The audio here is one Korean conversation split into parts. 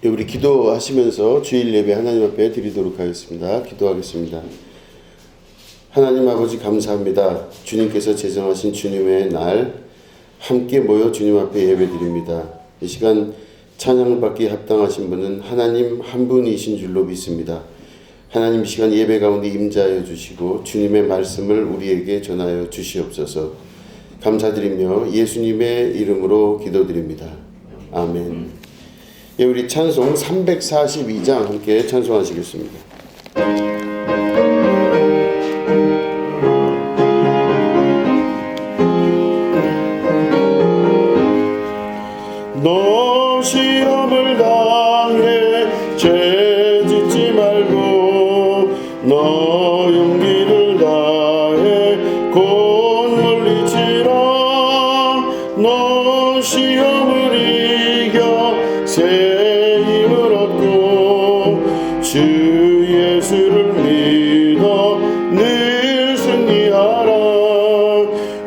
우리 기도하시면서 주일 예배 하나님 앞에 드리도록 하겠습니다. 기도하겠습니다. 하나님 아버지 감사합니다. 주님께서 제정하신 주님의 날 함께 모여 주님 앞에 예배드립니다. 이 시간 찬양을 받기에 합당하신 분은 하나님 한 분이신 줄로 믿습니다. 하나님 이 시간 예배 가운데 임재하여 주시고 주님의 말씀을 우리에게 전하여 주시옵소서. 감사드리며 예수님의 이름으로 기도드립니다. 아멘. 예, 우리 찬송 342장 함께 찬송하시겠습니다. 너 시험을 당해 죄 짓지 말고 너 용기를 다해 곧 물리치라. 너 시험을 이겨 새 힘을 얻고 주 예수를 믿어 늘 승리하라.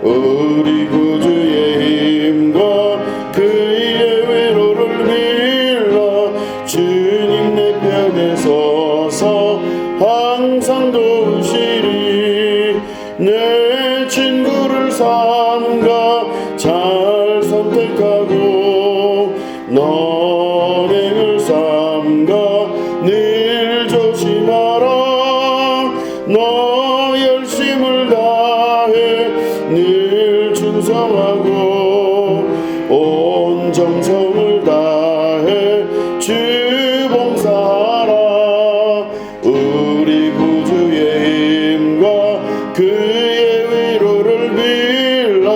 우리 구주의 힘과 그의 위로를 빌라. 주님 내 편에 서서 항상 도우시리. 내 친구를 삼가 잘 선택하고 너를 삼가 늘 조심하라. 너 열심을 다해 늘 충성하고 온 정성을 다해 주 봉사하라. 우리 구주의 힘과 그의 위로를 빌라.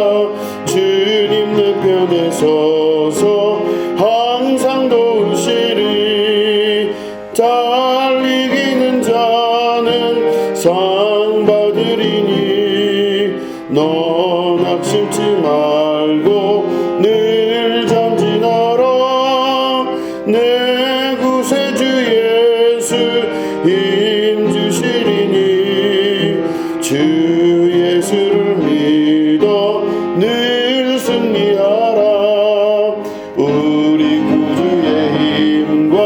주님 내 편에 서서 항상 도우시리. 잘 이기는 자는 상 받으리니 너 낙심치 말고 늘 전진하라. 내 구세주 예수 힘 주시리니 주 예수를 믿어 늘 승리하라. 우리 구주의 힘과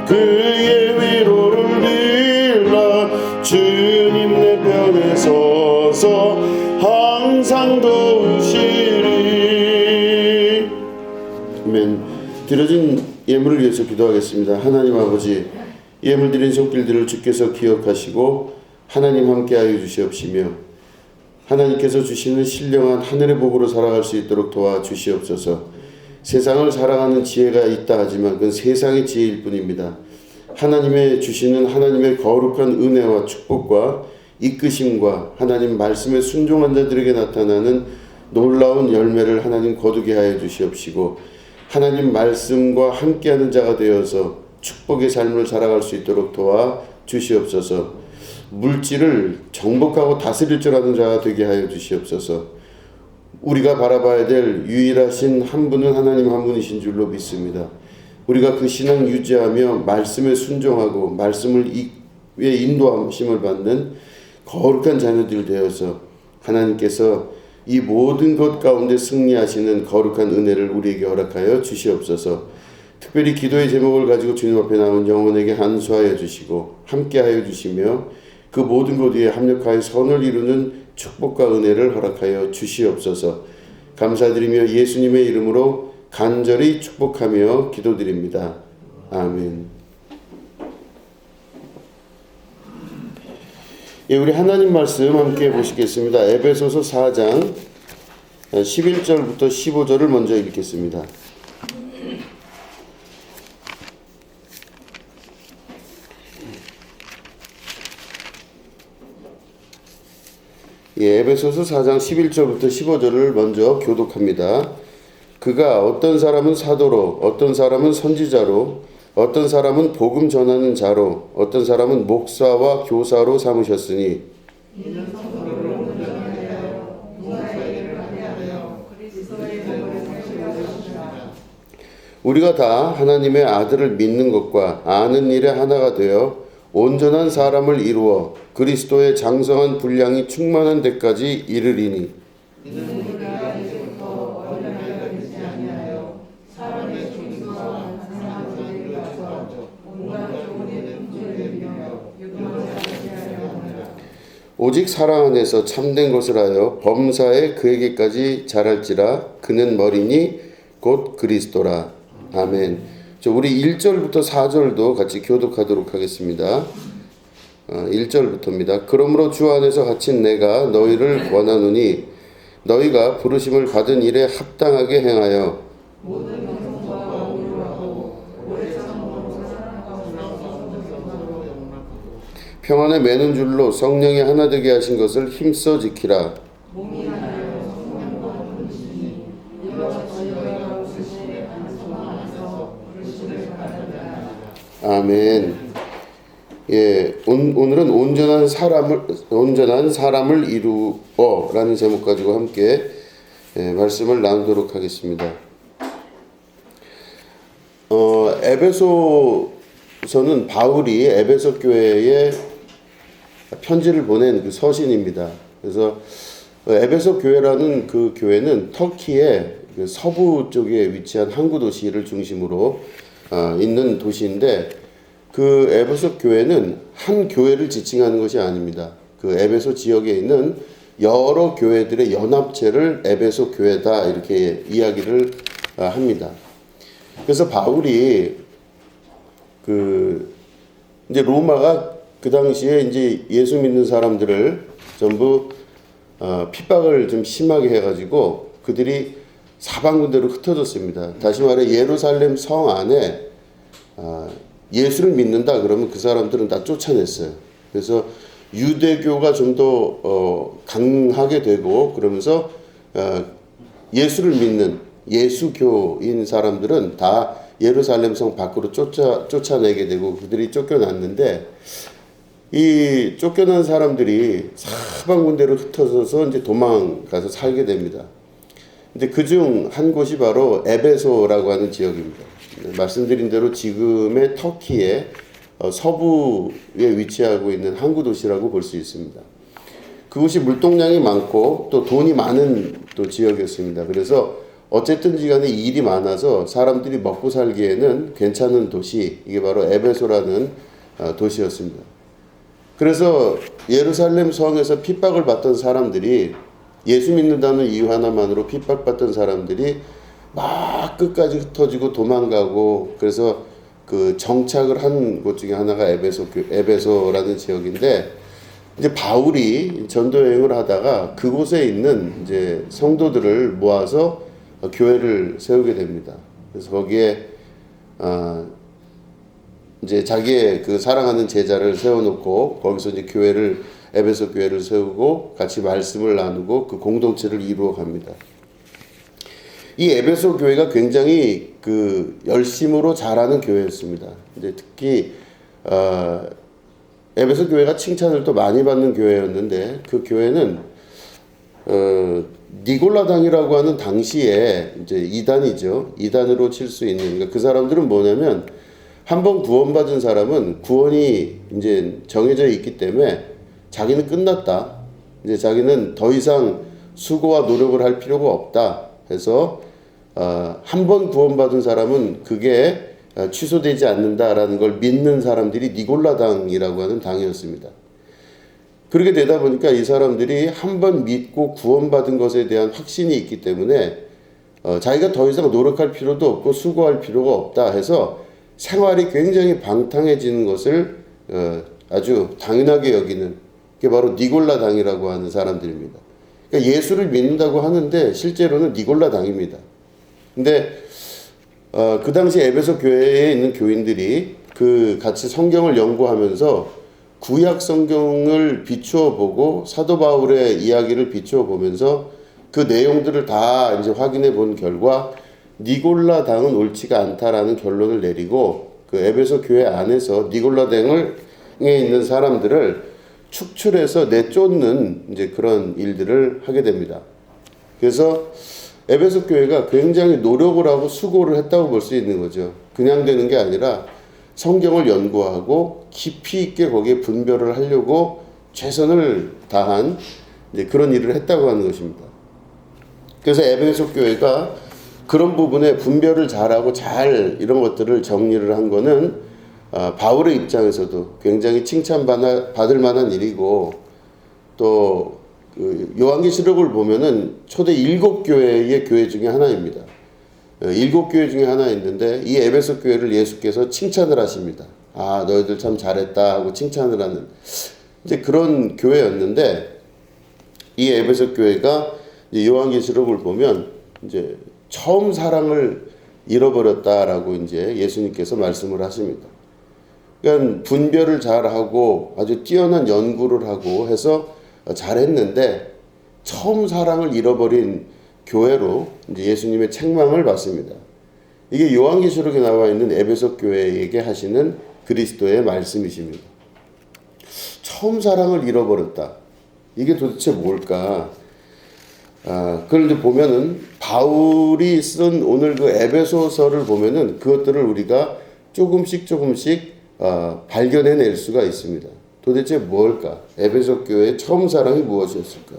그의 위로를 빌라. 주님 내 편에 서서 항상 도우시리. 아멘. 드려진 예물을 위해서 기도하겠습니다. 하나님 아버지, 예물 드린 손길들을 주께서 기억하시고 하나님 함께하여 주시옵시며 하나님께서 주시는 신령한 하늘의 복으로 살아갈 수 있도록 도와주시옵소서. 세상을 살아가는 지혜가 있다 하지만 그건 세상의 지혜일 뿐입니다. 하나님의 주시는 하나님의 거룩한 은혜와 축복과 이끄심과 하나님 말씀에 순종한 자들에게 나타나는 놀라운 열매를 하나님 거두게 하여 주시옵시고 하나님 말씀과 함께하는 자가 되어서 축복의 삶을 살아갈 수 있도록 도와주시옵소서. 물질을 정복하고 다스릴 줄 아는 자가 되게 하여 주시옵소서. 우리가 바라봐야 될 유일하신 한 분은 하나님 한 분이신 줄로 믿습니다. 우리가 그 신앙 유지하며 말씀에 순종하고 말씀을 위에 인도하심을 받는 거룩한 자녀들 되어서 하나님께서 이 모든 것 가운데 승리하시는 거룩한 은혜를 우리에게 허락하여 주시옵소서. 특별히 기도의 제목을 가지고 주님 앞에 나온 영혼에게 안수하여 주시고 함께하여 주시며 그 모든 것 위에 합력하여 선을 이루는 축복과 은혜를 허락하여 주시옵소서. 감사드리며 예수님의 이름으로 간절히 축복하며 기도드립니다. 아멘. 예, 우리 하나님 말씀 함께 보시겠습니다. 에베소서 4장 11절부터 15절을 먼저 읽겠습니다. 예, 에베소서 4장 11절부터 15절을 먼저 교독합니다. 그가 어떤 사람은 사도로, 어떤 사람은 선지자로, 어떤 사람은 복음 전하는 자로, 어떤 사람은 목사와 교사로 삼으셨으니 우리가 다 하나님의 아들을 믿는 것과 아는 일에 하나가 되어 온전한 사람을 이루어 그리스도의 장성한 분량이 충만한 데까지 이르리니 오직 사랑 안에서 참된 것을 하여 범사에 그에게까지 자랄지라. 그는 머리니 곧 그리스도라. 아멘. 우리 1절부터 4절도 같이 교독하도록 하겠습니다. 1절부터입니다. 그러므로 주 안에서 갇힌 내가 너희를 원하노니 너희가 부르심을 받은 일에 합당하게 행하여 평안에 매는 줄로 성령이 하나 되게 하신 것을 힘써 지키라. 아멘. 예, 오늘은 온전한 사람을 이루어라는 제목 가지고 함께 말씀을 나누도록 하겠습니다. 에베소서는 바울이 에베소 교회에 편지를 보낸 그 서신입니다. 그래서 에베소 교회라는 그 교회는 터키의 그 서부 쪽에 위치한 항구 도시를 중심으로 있는 도시인데, 그 에베소 교회는 한 교회를 지칭하는 것이 아닙니다. 그 에베소 지역에 있는 여러 교회들의 연합체를 에베소 교회다 이렇게 이야기를 합니다. 그래서 바울이 이제 로마가 그 당시에 이제 예수 믿는 사람들을 전부 핍박을 좀 심하게 해가지고 그들이 사방군데로 흩어졌습니다. 다시 말해 예루살렘 성 안에 예수를 믿는다 그러면 그 사람들은 다 쫓아냈어요. 그래서 유대교가 좀 더 강하게 되고 그러면서 예수를 믿는 예수교인 사람들은 다 예루살렘 성 밖으로 쫓아내게 되고 그들이 쫓겨났는데, 이 쫓겨난 사람들이 사방군데로 흩어져서 이제 도망가서 살게 됩니다. 근데 그중 한 곳이 바로 에베소라고 하는 지역입니다. 말씀드린 대로 지금의 터키의 서부에 위치하고 있는 항구 도시라고 볼 수 있습니다. 그곳이 물동량이 많고 또 돈이 많은 또 지역이었습니다. 그래서 어쨌든지 간에 일이 많아서 사람들이 먹고 살기에는 괜찮은 도시, 이게 바로 에베소라는 도시였습니다. 그래서 예루살렘 성에서 핍박을 받던 사람들이, 예수 믿는다는 이유 하나만으로 핍박받던 사람들이 막 끝까지 흩어지고 도망가고, 그래서 그 정착을 한 곳 중에 하나가 에베소라는 지역인데, 이제 바울이 전도 여행을 하다가 그곳에 있는 이제 성도들을 모아서 교회를 세우게 됩니다. 그래서 거기에 이제 자기의 그 사랑하는 제자를 세워놓고 거기서 이제 에베소 교회를 세우고 같이 말씀을 나누고 그 공동체를 이루어 갑니다. 이 에베소 교회가 굉장히 그 열심으로 잘하는 교회였습니다. 이제 특히 에베소 교회가 칭찬을 또 많이 받는 교회였는데, 그 교회는 니골라당이라고 하는 당시에 이제 이단이죠. 이단으로 칠 수 있는, 그러니까 그 사람들은 뭐냐면 한번 구원받은 사람은 구원이 이제 정해져 있기 때문에 자기는 끝났다. 이제 자기는 더 이상 수고와 노력을 할 필요가 없다. 해서 한 번 구원받은 사람은 그게 취소되지 않는다라는 걸 믿는 사람들이 니골라당이라고 하는 당이었습니다. 그렇게 되다 보니까 이 사람들이 한 번 믿고 구원받은 것에 대한 확신이 있기 때문에 자기가 더 이상 노력할 필요도 없고 수고할 필요가 없다 해서 생활이 굉장히 방탕해지는 것을 아주 당연하게 여기는 게 바로 니골라당이라고 하는 사람들입니다. 그러니까 예수를 믿는다고 하는데 실제로는 니골라당입니다. 근데 그 당시 에베소 교회에 있는 교인들이 그 같이 성경을 연구하면서 구약 성경을 비추어 보고 사도 바울의 이야기를 비추어 보면서 그 내용들을 다 이제 확인해 본 결과 니골라당은 옳지가 않다라는 결론을 내리고, 그 에베소 교회 안에서 니골라당에 있는 사람들을 축출해서 내쫓는 이제 그런 일들을 하게 됩니다. 그래서 에베소 교회가 굉장히 노력을 하고 수고를 했다고 볼 수 있는 거죠. 그냥 되는 게 아니라 성경을 연구하고 깊이 있게 거기에 분별을 하려고 최선을 다한 이제 그런 일을 했다고 하는 것입니다. 그래서 에베소 교회가 그런 부분에 분별을 잘하고 잘 이런 것들을 정리를 한 거는 바울의 입장에서도 굉장히 칭찬받을 만한 일이고, 그 요한계시록을 보면은 초대 7교회의 교회 중에 하나입니다. 7교회 중에 하나 있는데 이 에베소 교회를 예수께서 칭찬을 하십니다. 아, 너희들 참 잘했다 하고 칭찬을 하는 이제 그런 교회였는데, 이 에베소 교회가 요한계시록을 보면 이제 처음 사랑을 잃어버렸다라고 이제 예수님께서 말씀을 하십니다. 그러니까 분별을 잘하고 아주 뛰어난 연구를 하고 해서 잘했는데 처음 사랑을 잃어버린 교회로 이제 예수님의 책망을 받습니다. 이게 요한계시록에 나와 있는 에베소 교회에게 하시는 그리스도의 말씀이십니다. 처음 사랑을 잃어버렸다. 이게 도대체 뭘까? 그걸 이제 보면은 바울이 쓴 오늘 그 에베소서를 보면은 그것들을 우리가 조금씩 발견해낼 수가 있습니다. 도대체 뭘까? 에베소 교회의 처음 사랑이 무엇이었을까?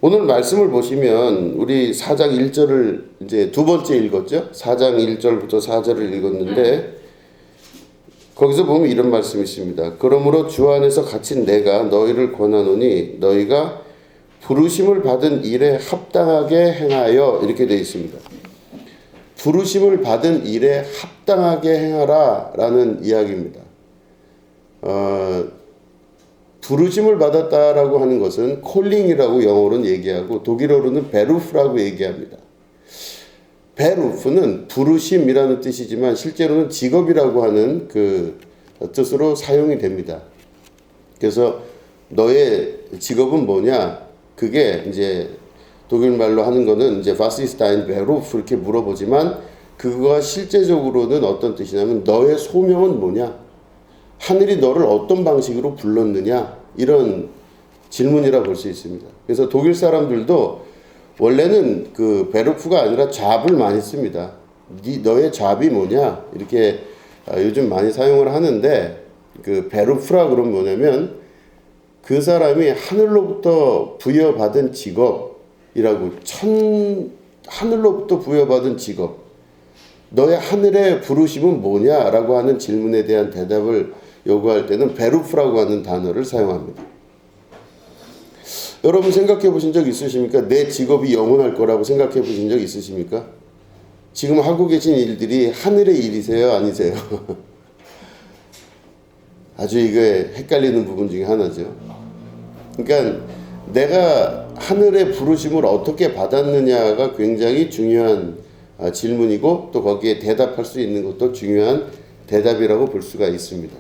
오늘 말씀을 보시면 우리 4장 1절을 이제 두 번째 읽었죠? 4장 1절부터 4절을 읽었는데 거기서 보면 이런 말씀이 있습니다. 그러므로 주 안에서 갇힌 내가 너희를 권하노니 너희가 부르심을 받은 일에 합당하게 행하여, 이렇게 되어 있습니다. 부르심을 받은 일에 합당하게 행하라 라는 이야기입니다. 부르심을 받았다라고 하는 것은 콜링이라고 영어로는 얘기하고 독일어로는 베루프라고 얘기합니다. 베루프는 부르심이라는 뜻이지만 실제로는 직업이라고 하는 그 뜻으로 사용이 됩니다. 그래서 너의 직업은 뭐냐? 그게 이제 독일 말로 하는 거는 이제 Was ist dein Beruf 이렇게 물어보지만 그거가 실제적으로는 어떤 뜻이냐면 너의 소명은 뭐냐? 하늘이 너를 어떤 방식으로 불렀느냐? 이런 질문이라 볼 수 있습니다. 그래서 독일 사람들도 원래는 그 베르프가 아니라 잡을 많이 씁니다. 너의 잡이 뭐냐? 이렇게 요즘 많이 사용을 하는데 그 베르프라 그러면 뭐냐면 그 사람이 하늘로부터 부여받은 직업이라고, 하늘로부터 부여받은 직업, 너의 하늘의 부르심은 뭐냐라고 하는 질문에 대한 대답을 요구할 때는 베루프라고 하는 단어를 사용합니다. 여러분 생각해 보신 적 있으십니까? 내 직업이 영원할 거라고 생각해 보신 적 있으십니까? 지금 하고 계신 일들이 하늘의 일이세요? 아니세요? 아주 이게 헷갈리는 부분 중에 하나죠. 그러니까 내가 하늘의 부르심을 어떻게 받았느냐가 굉장히 중요한 질문이고 또 거기에 대답할 수 있는 것도 중요한 대답이라고 볼 수가 있습니다.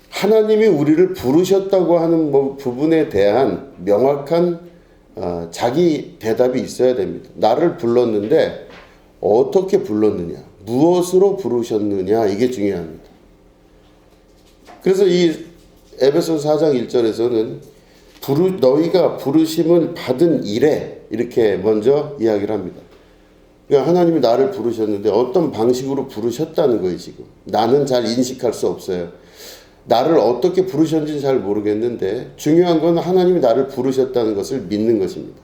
하나님이 우리를 부르셨다고 하는 부분에 대한 명확한 자기 대답이 있어야 됩니다. 나를 불렀는데 어떻게 불렀느냐, 무엇으로 부르셨느냐, 이게 중요합니다. 그래서 이 에베소 4장 1절에서는 너희가 부르심을 받은 일에 이렇게 먼저 이야기를 합니다. 그러니까 하나님이 나를 부르셨는데 어떤 방식으로 부르셨다는 거예요. 지금 나는 잘 인식할 수 없어요. 나를 어떻게 부르셨는지 잘 모르겠는데 중요한 건 하나님이 나를 부르셨다는 것을 믿는 것입니다.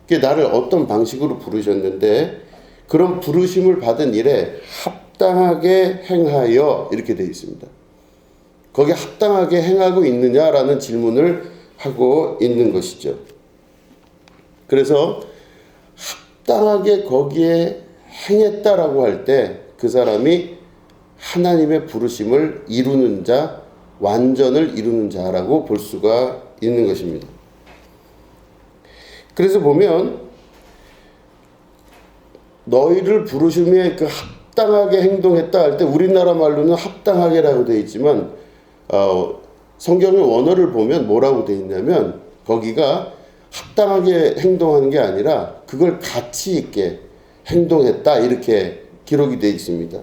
그러니까 나를 어떤 방식으로 부르셨는데 그런 부르심을 받은 일에 합당하게 행하여, 이렇게 되어 있습니다. 거기에 합당하게 행하고 있느냐라는 질문을 하고 있는 것이죠. 그래서 합당하게 거기에 행했다라고 할 때 그 사람이 하나님의 부르심을 이루는 자, 완전을 이루는 자라고 볼 수가 있는 것입니다. 그래서 보면 너희를 부르심에 그 합당하게 행동했다 할 때 우리나라 말로는 합당하게라고 되어 있지만 성경의 원어를 보면 뭐라고 되어 있냐면 거기가 합당하게 행동하는 게 아니라 그걸 가치 있게 행동했다, 이렇게 기록이 되어 있습니다.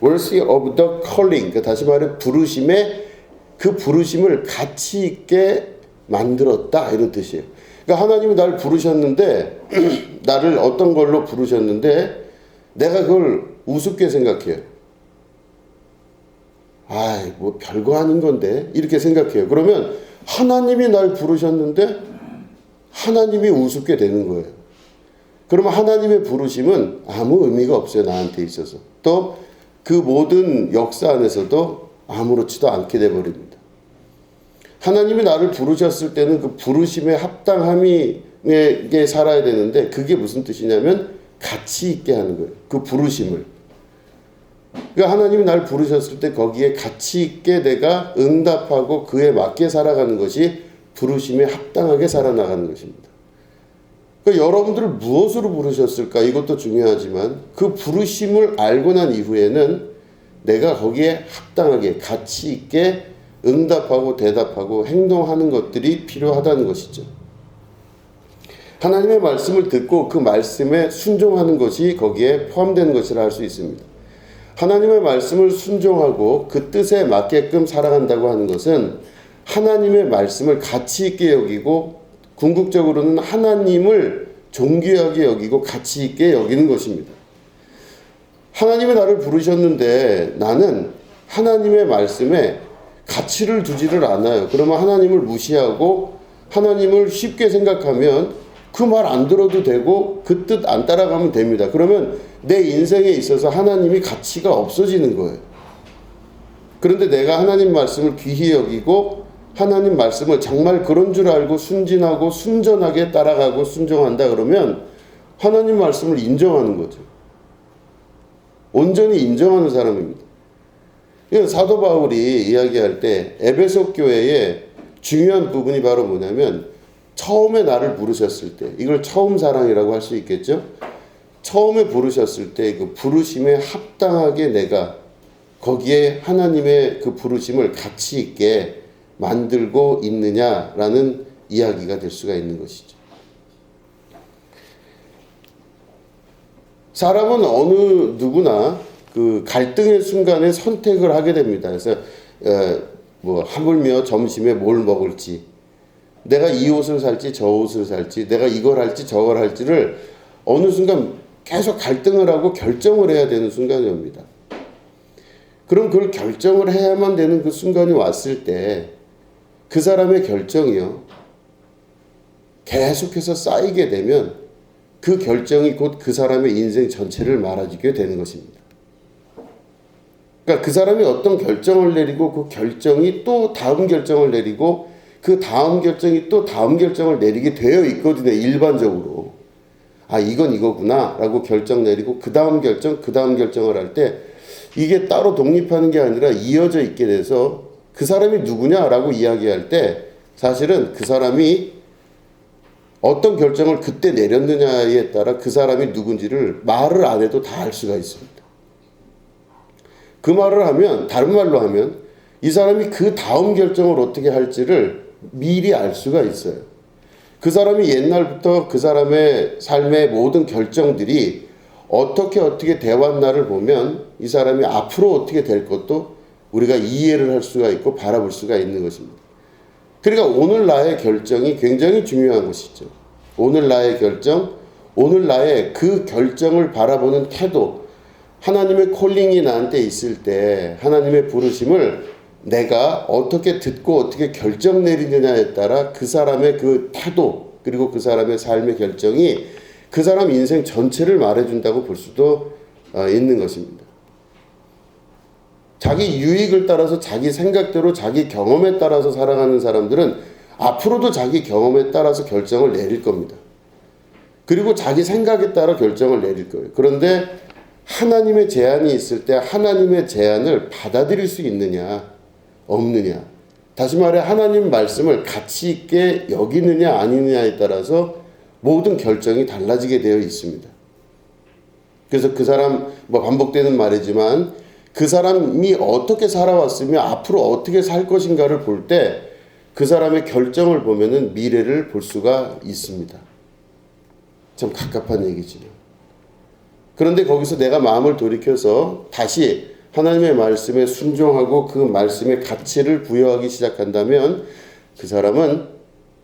Worthy of the calling, 그러니까 다시 말해 부르심에 그 부르심을 가치 있게 만들었다, 이런 뜻이에요. 그러니까 하나님이 나를 부르셨는데 나를 어떤 걸로 부르셨는데 내가 그걸 우습게 생각해요. 아이, 뭐 별거 아닌 건데, 이렇게 생각해요. 그러면 하나님이 날 부르셨는데 하나님이 우습게 되는 거예요. 그러면 하나님의 부르심은 아무 의미가 없어요, 나한테 있어서. 또 그 모든 역사 안에서도 아무렇지도 않게 돼버립니다. 하나님이 나를 부르셨을 때는 그 부르심에 합당함에 살아야 되는데 그게 무슨 뜻이냐면 가치 있게 하는 거예요. 그 부르심을. 그러니까 하나님이 나를 부르셨을 때 거기에 가치 있게 내가 응답하고 그에 맞게 살아가는 것이 부르심에 합당하게 살아나가는 것입니다. 그러니까 여러분들을 무엇으로 부르셨을까? 이것도 중요하지만 그 부르심을 알고 난 이후에는 내가 거기에 합당하게 가치 있게 응답하고 대답하고 행동하는 것들이 필요하다는 것이죠. 하나님의 말씀을 듣고 그 말씀에 순종하는 것이 거기에 포함되는 것이라 할 수 있습니다. 하나님의 말씀을 순종하고 그 뜻에 맞게끔 살아간다고 하는 것은 하나님의 말씀을 가치 있게 여기고 궁극적으로는 하나님을 존귀하게 여기고 가치 있게 여기는 것입니다. 하나님이 나를 부르셨는데 나는 하나님의 말씀에 가치를 두지를 않아요. 그러면 하나님을 무시하고 하나님을 쉽게 생각하면 그 말 안 들어도 되고 그 뜻 안 따라가면 됩니다. 그러면 내 인생에 있어서 하나님이 가치가 없어지는 거예요. 그런데 내가 하나님 말씀을 귀히 여기고 하나님 말씀을 정말 그런 줄 알고 순진하고 순전하게 따라가고 순종한다 그러면 하나님 말씀을 인정하는 거죠. 온전히 인정하는 사람입니다. 사도 바울이 이야기할 때 에베소 교회의 중요한 부분이 바로 뭐냐면 처음에 나를 부르셨을 때 이걸 처음 사랑이라고 할 수 있겠죠. 처음에 부르셨을 때 그 부르심에 합당하게 내가 거기에 하나님의 그 부르심을 가치 있게 만들고 있느냐라는 이야기가 될 수가 있는 것이죠. 사람은 어느 누구나 그 갈등의 순간에 선택을 하게 됩니다. 그래서 하물며 점심에 뭘 먹을지, 내가 이 옷을 살지 저 옷을 살지, 내가 이걸 할지 저걸 할지를 어느 순간 계속 갈등을 하고 결정을 해야 되는 순간이 옵니다. 그럼 그걸 결정을 해야만 되는 그 순간이 왔을 때 그 사람의 결정이요 계속해서 쌓이게 되면 그 결정이 곧 그 사람의 인생 전체를 말아주게 되는 것입니다. 그러니까 그 사람이 어떤 결정을 내리고 그 결정이 또 다음 결정을 내리고 그 다음 결정이 또 다음 결정을 내리게 되어 있거든요. 일반적으로. 아, 이건 이거구나 라고 결정 내리고 그 다음 결정을 할 때 이게 따로 독립하는 게 아니라 이어져 있게 돼서 그 사람이 누구냐라고 이야기할 때 사실은 그 사람이 어떤 결정을 그때 내렸느냐에 따라 그 사람이 누군지를 말을 안 해도 다 알 수가 있습니다. 그 말을 하면, 다른 말로 하면 이 사람이 그 다음 결정을 어떻게 할지를 미리 알 수가 있어요. 그 사람이 옛날부터 그 사람의 삶의 모든 결정들이 어떻게 돼왔나를 보면 이 사람이 앞으로 어떻게 될 것도 우리가 이해를 할 수가 있고 바라볼 수가 있는 것입니다. 그러니까 오늘 나의 결정이 굉장히 중요한 것이죠. 오늘 나의 결정, 오늘 나의 그 결정을 바라보는 태도, 하나님의 콜링이 나한테 있을 때 하나님의 부르심을 내가 어떻게 듣고 어떻게 결정 내리느냐에 따라 그 사람의 그 태도 그리고 그 사람의 삶의 결정이 그 사람 인생 전체를 말해준다고 볼 수도 있는 것입니다. 자기 유익을 따라서 자기 생각대로 자기 경험에 따라서 살아가는 사람들은 앞으로도 자기 경험에 따라서 결정을 내릴 겁니다. 그리고 자기 생각에 따라 결정을 내릴 거예요. 그런데 하나님의 제안이 있을 때 하나님의 제안을 받아들일 수 있느냐 없느냐, 다시 말해 하나님 말씀을 가치 있게 여기느냐 아니느냐에 따라서 모든 결정이 달라지게 되어 있습니다. 그래서 그 사람 반복되는 말이지만 그 사람이 어떻게 살아왔으며 앞으로 어떻게 살 것인가를 볼 때 그 사람의 결정을 보면은 미래를 볼 수가 있습니다. 참 갑갑한 얘기지만. 그런데 거기서 내가 마음을 돌이켜서 다시 하나님의 말씀에 순종하고 그 말씀의 가치를 부여하기 시작한다면 그 사람은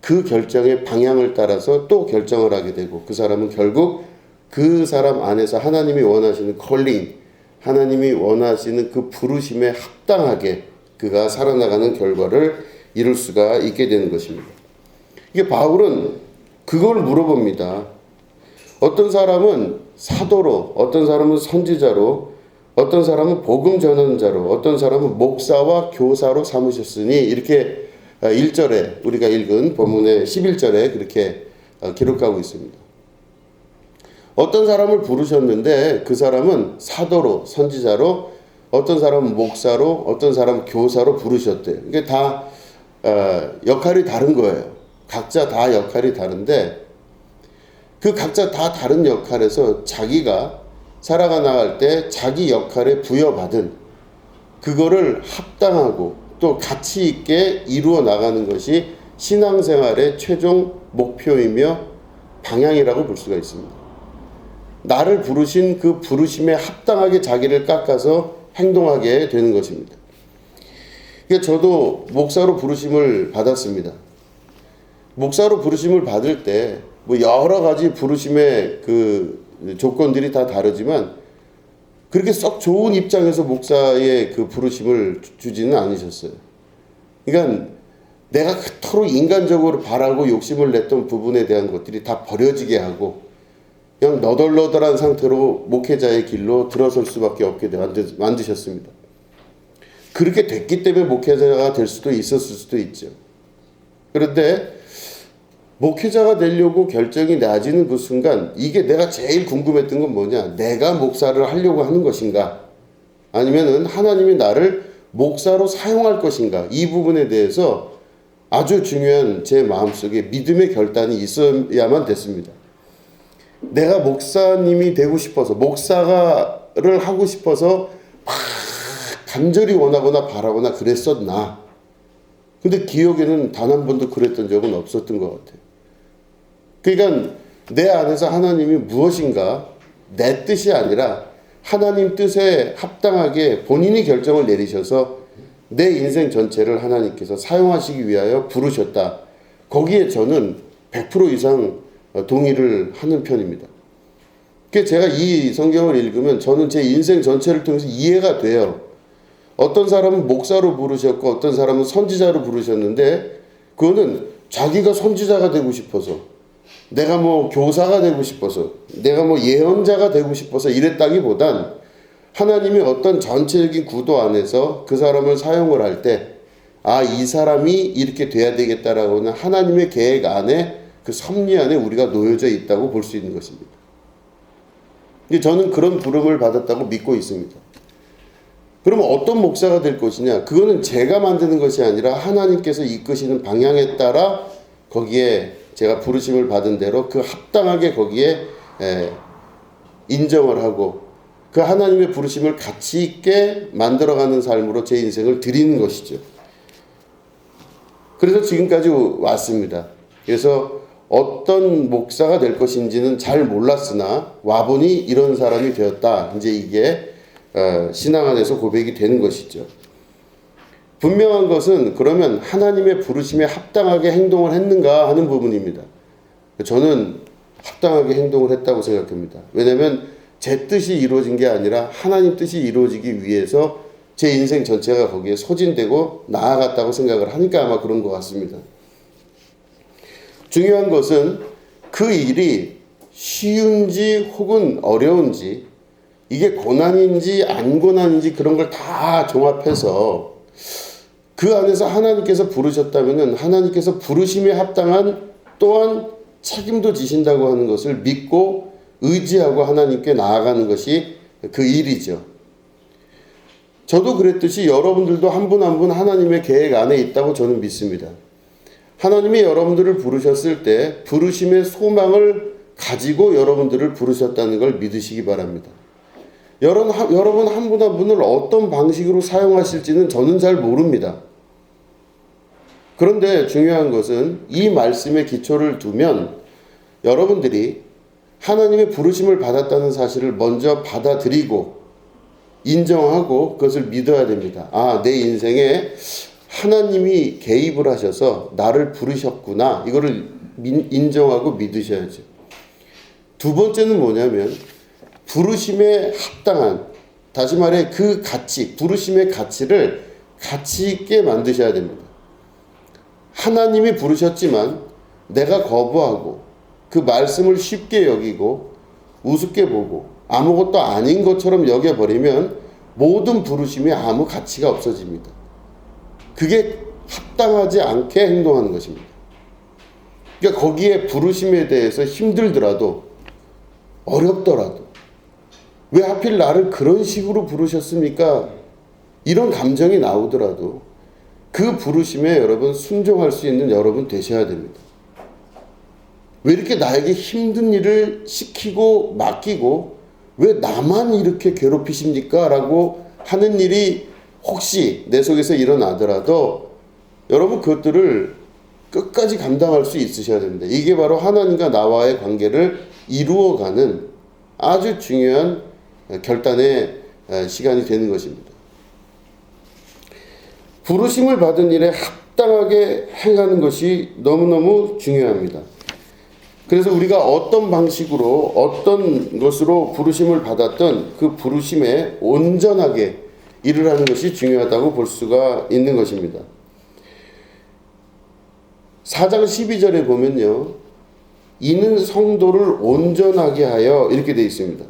그 결정의 방향을 따라서 또 결정을 하게 되고 그 사람은 결국 그 사람 안에서 하나님이 원하시는 컬링, 하나님이 원하시는 그 부르심에 합당하게 그가 살아나가는 결과를 이룰 수가 있게 되는 것입니다. 이게 바울은 그걸 물어봅니다. 어떤 사람은 사도로, 어떤 사람은 선지자로, 어떤 사람은 복음 전환자로, 어떤 사람은 목사와 교사로 삼으셨으니, 이렇게 1절에 우리가 읽은 본문의 11절에 그렇게 기록하고 있습니다. 어떤 사람을 부르셨는데 그 사람은 사도로, 선지자로, 어떤 사람은 목사로, 어떤 사람은 교사로 부르셨대요. 이게 다 역할이 다른 거예요. 각자 다 역할이 다른데 그 각자 다 다른 역할에서 자기가 살아가 나갈 때 자기 역할에 부여받은 그거를 합당하고 또 가치 있게 이루어 나가는 것이 신앙생활의 최종 목표이며 방향이라고 볼 수가 있습니다. 나를 부르신 그 부르심에 합당하게 자기를 깎아서 행동하게 되는 것입니다. 저도 목사로 부르심을 받았습니다. 목사로 부르심을 받을 때 뭐 여러 가지 부르심의 그 조건들이 다 다르지만 그렇게 썩 좋은 입장에서 목사의 그 부르심을 주지는 않으셨어요. 그러니까 내가 그토록 인간적으로 바라고 욕심을 냈던 부분에 대한 것들이 다 버려지게 하고 그냥 너덜너덜한 상태로 목회자의 길로 들어설 수밖에 없게 만드셨습니다. 그렇게 됐기 때문에 목회자가 될 수도 있었을 수도 있죠. 그런데 목회자가 되려고 결정이 나지는 그 순간 이게 내가 제일 궁금했던 건 뭐냐? 내가 목사를 하려고 하는 것인가? 아니면은 하나님이 나를 목사로 사용할 것인가? 이 부분에 대해서 아주 중요한 제 마음속에 믿음의 결단이 있어야만 됐습니다. 내가 목사님이 되고 싶어서 목사를 하고 싶어서 막 간절히 원하거나 바라거나 그랬었나? 근데 기억에는 단 한 번도 그랬던 적은 없었던 것 같아요. 그러니까 내 안에서 하나님이 무엇인가 내 뜻이 아니라 하나님 뜻에 합당하게 본인이 결정을 내리셔서 내 인생 전체를 하나님께서 사용하시기 위하여 부르셨다. 거기에 저는 100% 이상 동의를 하는 편입니다. 그래서 제가 이 성경을 읽으면 저는 제 인생 전체를 통해서 이해가 돼요. 어떤 사람은 목사로 부르셨고 어떤 사람은 선지자로 부르셨는데 그거는 자기가 선지자가 되고 싶어서 내가 뭐 교사가 되고 싶어서 내가 뭐 예언자가 되고 싶어서 이랬다기보단 하나님이 어떤 전체적인 구도 안에서 그 사람을 사용을 할 때 이 사람이 이렇게 돼야 되겠다라고 하는 하나님의 계획 안에 그 섭리 안에 우리가 놓여져 있다고 볼 수 있는 것입니다. 저는 그런 부름을 받았다고 믿고 있습니다. 그러면 어떤 목사가 될 것이냐? 그거는 제가 만드는 것이 아니라 하나님께서 이끄시는 방향에 따라 거기에 제가 부르심을 받은 대로 그 합당하게 거기에 인정을 하고 그 하나님의 부르심을 가치 있게 만들어가는 삶으로 제 인생을 드리는 것이죠. 그래서 지금까지 왔습니다. 그래서 어떤 목사가 될 것인지는 잘 몰랐으나 와보니 이런 사람이 되었다. 이제 이게 신앙 안에서 고백이 되는 것이죠. 분명한 것은 그러면 하나님의 부르심에 합당하게 행동을 했는가 하는 부분입니다. 저는 합당하게 행동을 했다고 생각합니다. 왜냐하면 제 뜻이 이루어진 게 아니라 하나님 뜻이 이루어지기 위해서 제 인생 전체가 거기에 소진되고 나아갔다고 생각을 하니까 아마 그런 것 같습니다. 중요한 것은 그 일이 쉬운지 혹은 어려운지 이게 고난인지 안 고난인지 그런 걸 다 종합해서 그 안에서 하나님께서 부르셨다면 하나님께서 부르심에 합당한 또한 책임도 지신다고 하는 것을 믿고 의지하고 하나님께 나아가는 것이 그 일이죠. 저도 그랬듯이 여러분들도 한 분 한 분 하나님의 계획 안에 있다고 저는 믿습니다. 하나님이 여러분들을 부르셨을 때 부르심의 소망을 가지고 여러분들을 부르셨다는 걸 믿으시기 바랍니다. 여러분 한 분 한 분을 어떤 방식으로 사용하실지는 저는 잘 모릅니다. 그런데 중요한 것은 이 말씀에 기초를 두면 여러분들이 하나님의 부르심을 받았다는 사실을 먼저 받아들이고 인정하고 그것을 믿어야 됩니다. 내 인생에 하나님이 개입을 하셔서 나를 부르셨구나. 이거를 인정하고 믿으셔야죠. 두 번째는 뭐냐면 부르심에 합당한, 다시 말해 그 가치, 부르심의 가치를 가치 있게 만드셔야 됩니다. 하나님이 부르셨지만 내가 거부하고 그 말씀을 쉽게 여기고 우습게 보고 아무것도 아닌 것처럼 여겨버리면 모든 부르심이 아무 가치가 없어집니다. 그게 합당하지 않게 행동하는 것입니다. 그러니까 거기에 부르심에 대해서 힘들더라도 어렵더라도 왜 하필 나를 그런 식으로 부르셨습니까? 이런 감정이 나오더라도 그 부르심에 여러분 순종할 수 있는 여러분 되셔야 됩니다. 왜 이렇게 나에게 힘든 일을 시키고 맡기고 왜 나만 이렇게 괴롭히십니까? 라고 하는 일이 혹시 내 속에서 일어나더라도 여러분 그것들을 끝까지 감당할 수 있으셔야 됩니다. 이게 바로 하나님과 나와의 관계를 이루어가는 아주 중요한 결단의 시간이 되는 것입니다. 부르심을 받은 일에 합당하게 행하는 것이 너무너무 중요합니다. 그래서 우리가 어떤 방식으로 어떤 것으로 부르심을 받았던 그 부르심에 온전하게 일을 하는 것이 중요하다고 볼 수가 있는 것입니다. 4장 12절에 보면요. 이는 성도를 온전하게 하여 이렇게 되어 있습니다.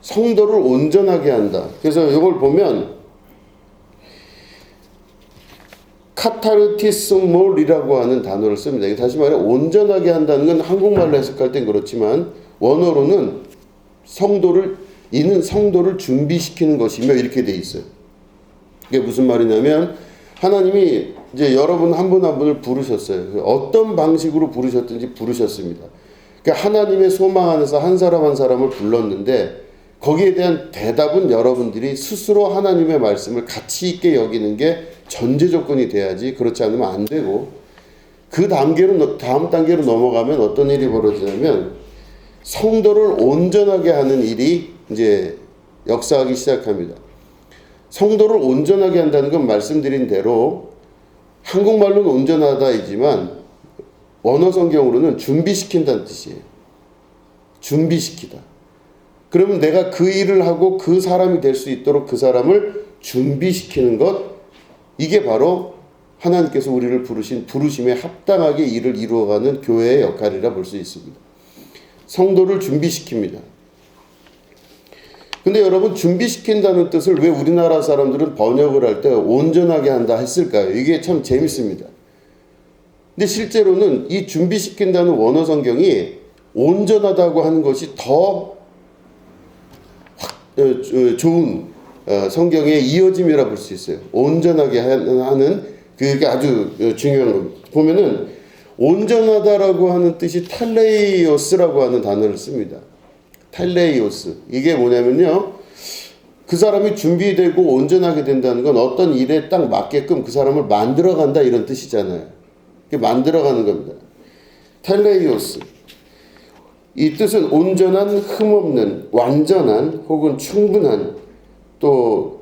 성도를 온전하게 한다. 그래서 이걸 보면 카타르티스몰이라고 하는 단어를 씁니다. 다시 말해 온전하게 한다는 건 한국말로 해석할 땐 그렇지만 원어로는 이는 성도를 준비시키는 것이며 이렇게 돼 있어요. 이게 무슨 말이냐면 하나님이 이제 여러분 한 분 한 분을 부르셨어요. 어떤 방식으로 부르셨든지 부르셨습니다. 그러니까 하나님의 소망 안에서 한 사람 한 사람을 불렀는데 거기에 대한 대답은 여러분들이 스스로 하나님의 말씀을 가치 있게 여기는 게 전제 조건이 돼야지 그렇지 않으면 안 되고 그 다음 단계로 넘어가면 어떤 일이 벌어지냐면 성도를 온전하게 하는 일이 이제 역사하기 시작합니다. 성도를 온전하게 한다는 건 말씀드린 대로 한국말로는 온전하다이지만 원어 성경으로는 준비시킨다는 뜻이에요. 준비시키다. 그러면 내가 그 일을 하고 그 사람이 될 수 있도록 그 사람을 준비시키는 것, 이게 바로 하나님께서 우리를 부르신 부르심에 합당하게 일을 이루어가는 교회의 역할이라 볼 수 있습니다. 성도를 준비시킵니다. 근데 여러분 준비시킨다는 뜻을 왜 우리나라 사람들은 번역을 할 때 온전하게 한다 했을까요? 이게 참 재밌습니다. 근데 실제로는 이 준비시킨다는 원어 성경이 온전하다고 하는 것이 더 좋은 성경의 이어짐이라 볼 수 있어요. 온전하게 하는 그게 아주 중요한 겁니다. 보면은 온전하다라고 하는 뜻이 탈레이오스라고 하는 단어를 씁니다. 탈레이오스. 이게 뭐냐면요. 그 사람이 준비되고 온전하게 된다는 건 어떤 일에 딱 맞게끔 그 사람을 만들어간다 이런 뜻이잖아요. 만들어가는 겁니다. 탈레이오스. 이 뜻은 온전한, 흠없는, 완전한 혹은 충분한 또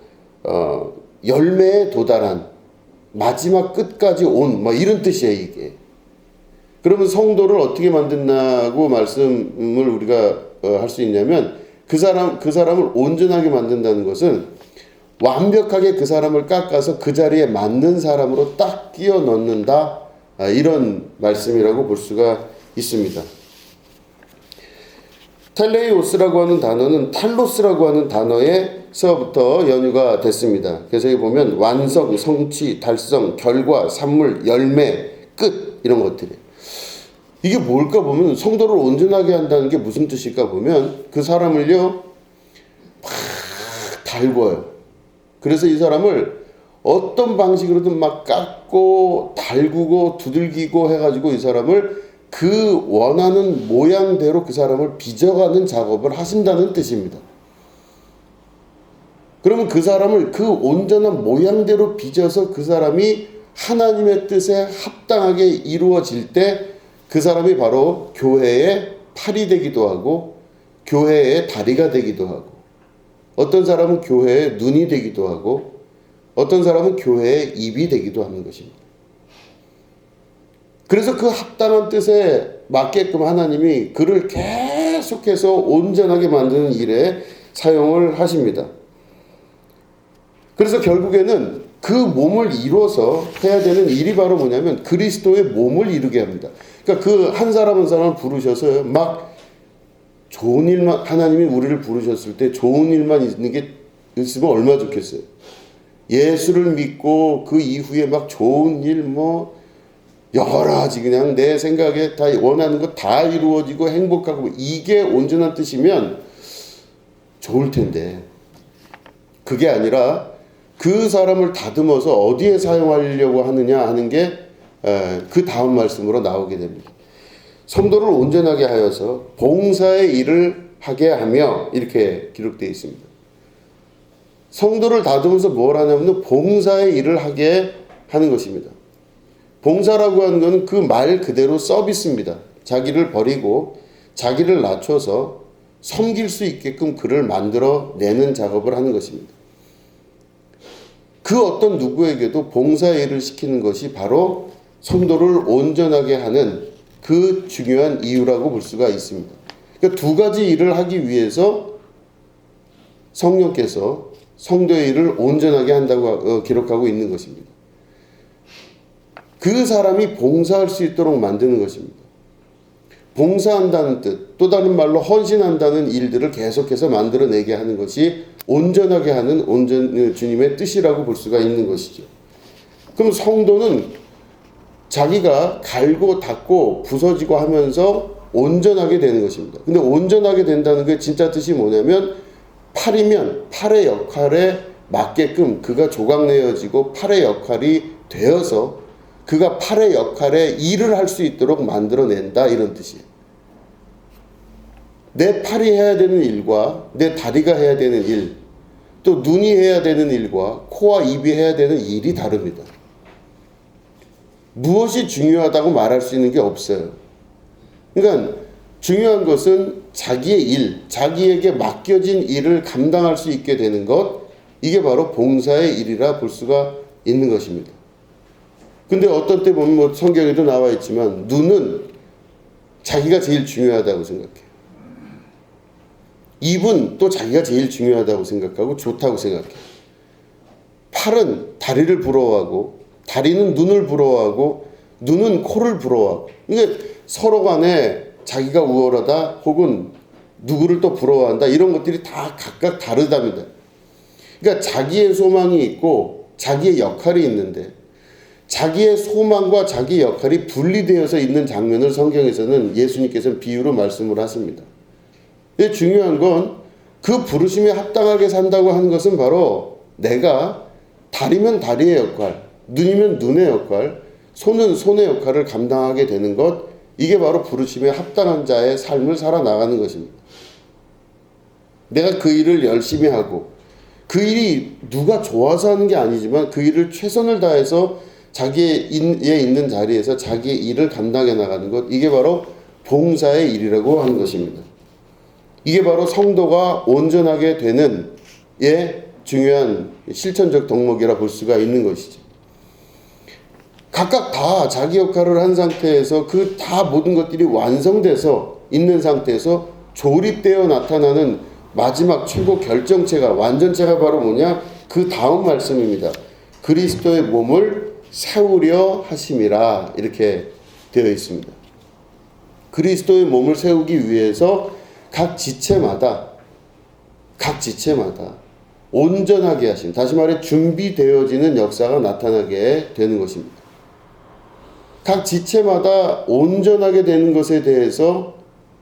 열매에 도달한 마지막 끝까지 온 뭐 이런 뜻이에요 이게. 그러면 성도를 어떻게 만든다고 말씀을 우리가 할 수 있냐면 그 사람을 온전하게 만든다는 것은 완벽하게 그 사람을 깎아서 그 자리에 맞는 사람으로 딱 끼워 넣는다 이런 말씀이라고 볼 수가 있습니다. 텔레이오스라고 하는 단어는 탈로스라고 하는 단어에서부터 연유가 됐습니다. 그래서 여기 보면 완성, 성취, 달성, 결과, 산물, 열매, 끝 이런 것들이 이게 뭘까 보면 성도를 온전하게 한다는 게 무슨 뜻일까 보면 그 사람을요 막 달궈요. 그래서 이 사람을 어떤 방식으로든 막 깎고 달구고 두들기고 해가지고 이 사람을 그 원하는 모양대로 그 사람을 빚어가는 작업을 하신다는 뜻입니다. 그러면 그 사람을 그 온전한 모양대로 빚어서 그 사람이 하나님의 뜻에 합당하게 이루어질 때 그 사람이 바로 교회의 팔이 되기도 하고 교회의 다리가 되기도 하고 어떤 사람은 교회의 눈이 되기도 하고 어떤 사람은 교회의 입이 되기도 하는 것입니다. 그래서 그 합당한 뜻에 맞게끔 하나님이 그를 계속해서 온전하게 만드는 일에 사용을 하십니다. 그래서 결국에는 그 몸을 이루어서 해야 되는 일이 바로 뭐냐면 그리스도의 몸을 이루게 합니다. 그러니까 그 한 사람 한 사람을 부르셔서 막 좋은 일만 하나님이 우리를 부르셨을 때 좋은 일만 있는 게 있으면 얼마나 좋겠어요. 예수를 믿고 그 이후에 막 좋은 일 여러 가지 그냥 내 생각에 다 원하는 거 다 이루어지고 행복하고 이게 온전한 뜻이면 좋을 텐데 그게 아니라 그 사람을 다듬어서 어디에 사용하려고 하느냐 하는 게 그 다음 말씀으로 나오게 됩니다. 성도를 온전하게 하여서 봉사의 일을 하게 하며 이렇게 기록되어 있습니다. 성도를 다듬어서 뭘 하냐면 봉사의 일을 하게 하는 것입니다. 봉사라고 하는 것은 그 말 그대로 서비스입니다. 자기를 버리고 자기를 낮춰서 섬길 수 있게끔 그를 만들어내는 작업을 하는 것입니다. 그 어떤 누구에게도 봉사의 일을 시키는 것이 바로 성도를 온전하게 하는 그 중요한 이유라고 볼 수가 있습니다. 그러니까 두 가지 일을 하기 위해서 성령께서 성도의 일을 온전하게 한다고 기록하고 있는 것입니다. 그 사람이 봉사할 수 있도록 만드는 것입니다. 봉사한다는 뜻, 또 다른 말로 헌신한다는 일들을 계속해서 만들어내게 하는 것이 온전하게 하는 주님의 뜻이라고 볼 수가 있는 것이죠. 그럼 성도는 자기가 갈고 닦고 부서지고 하면서 온전하게 되는 것입니다. 근데 온전하게 된다는 게 진짜 뜻이 뭐냐면 팔이면 팔의 역할에 맞게끔 그가 조각내어지고 팔의 역할이 되어서 그가 팔의 역할에 일을 할 수 있도록 만들어낸다 이런 뜻이에요. 내 팔이 해야 되는 일과 내 다리가 해야 되는 일, 또 눈이 해야 되는 일과 코와 입이 해야 되는 일이 다릅니다. 무엇이 중요하다고 말할 수 있는 게 없어요. 그러니까 중요한 것은 자기의 일, 자기에게 맡겨진 일을 감당할 수 있게 되는 것, 이게 바로 봉사의 일이라 볼 수가 있는 것입니다. 근데 어떤 때 보면 성경에도 나와 있지만 눈은 자기가 제일 중요하다고 생각해요. 입은 또 자기가 제일 중요하다고 생각하고 좋다고 생각해요. 팔은 다리를 부러워하고 다리는 눈을 부러워하고 눈은 코를 부러워하고 그러니까 서로 간에 자기가 우월하다 혹은 누구를 또 부러워한다 이런 것들이 다 각각 다르답니다. 그러니까 자기의 소망이 있고 자기의 역할이 있는데 자기의 소망과 자기의 역할이 분리되어서 있는 장면을 성경에서는 예수님께서는 비유로 말씀을 하십니다. 근데 중요한 건 그 부르심에 합당하게 산다고 하는 것은 바로 내가 다리면 다리의 역할, 눈이면 눈의 역할, 손은 손의 역할을 감당하게 되는 것, 이게 바로 부르심에 합당한 자의 삶을 살아나가는 것입니다. 내가 그 일을 열심히 하고 그 일이 누가 좋아서 하는 게 아니지만 그 일을 최선을 다해서 자기의 있는 자리에서 자기의 일을 감당해 나가는 것, 이게 바로 봉사의 일이라고 하는 것입니다. 이게 바로 성도가 온전하게 되는 중요한 실천적 덕목이라 볼 수가 있는 것이죠. 각각 다 자기 역할을 한 상태에서 그 다 모든 것들이 완성돼서 있는 상태에서 조립되어 나타나는 마지막 최고 결정체가 완전체가 바로 뭐냐? 그 다음 말씀입니다. 그리스도의 몸을 세우려 하심이라 이렇게 되어 있습니다. 그리스도의 몸을 세우기 위해서 각 지체마다 온전하게 하심, 다시 말해 준비되어지는 역사가 나타나게 되는 것입니다. 각 지체마다 온전하게 되는 것에 대해서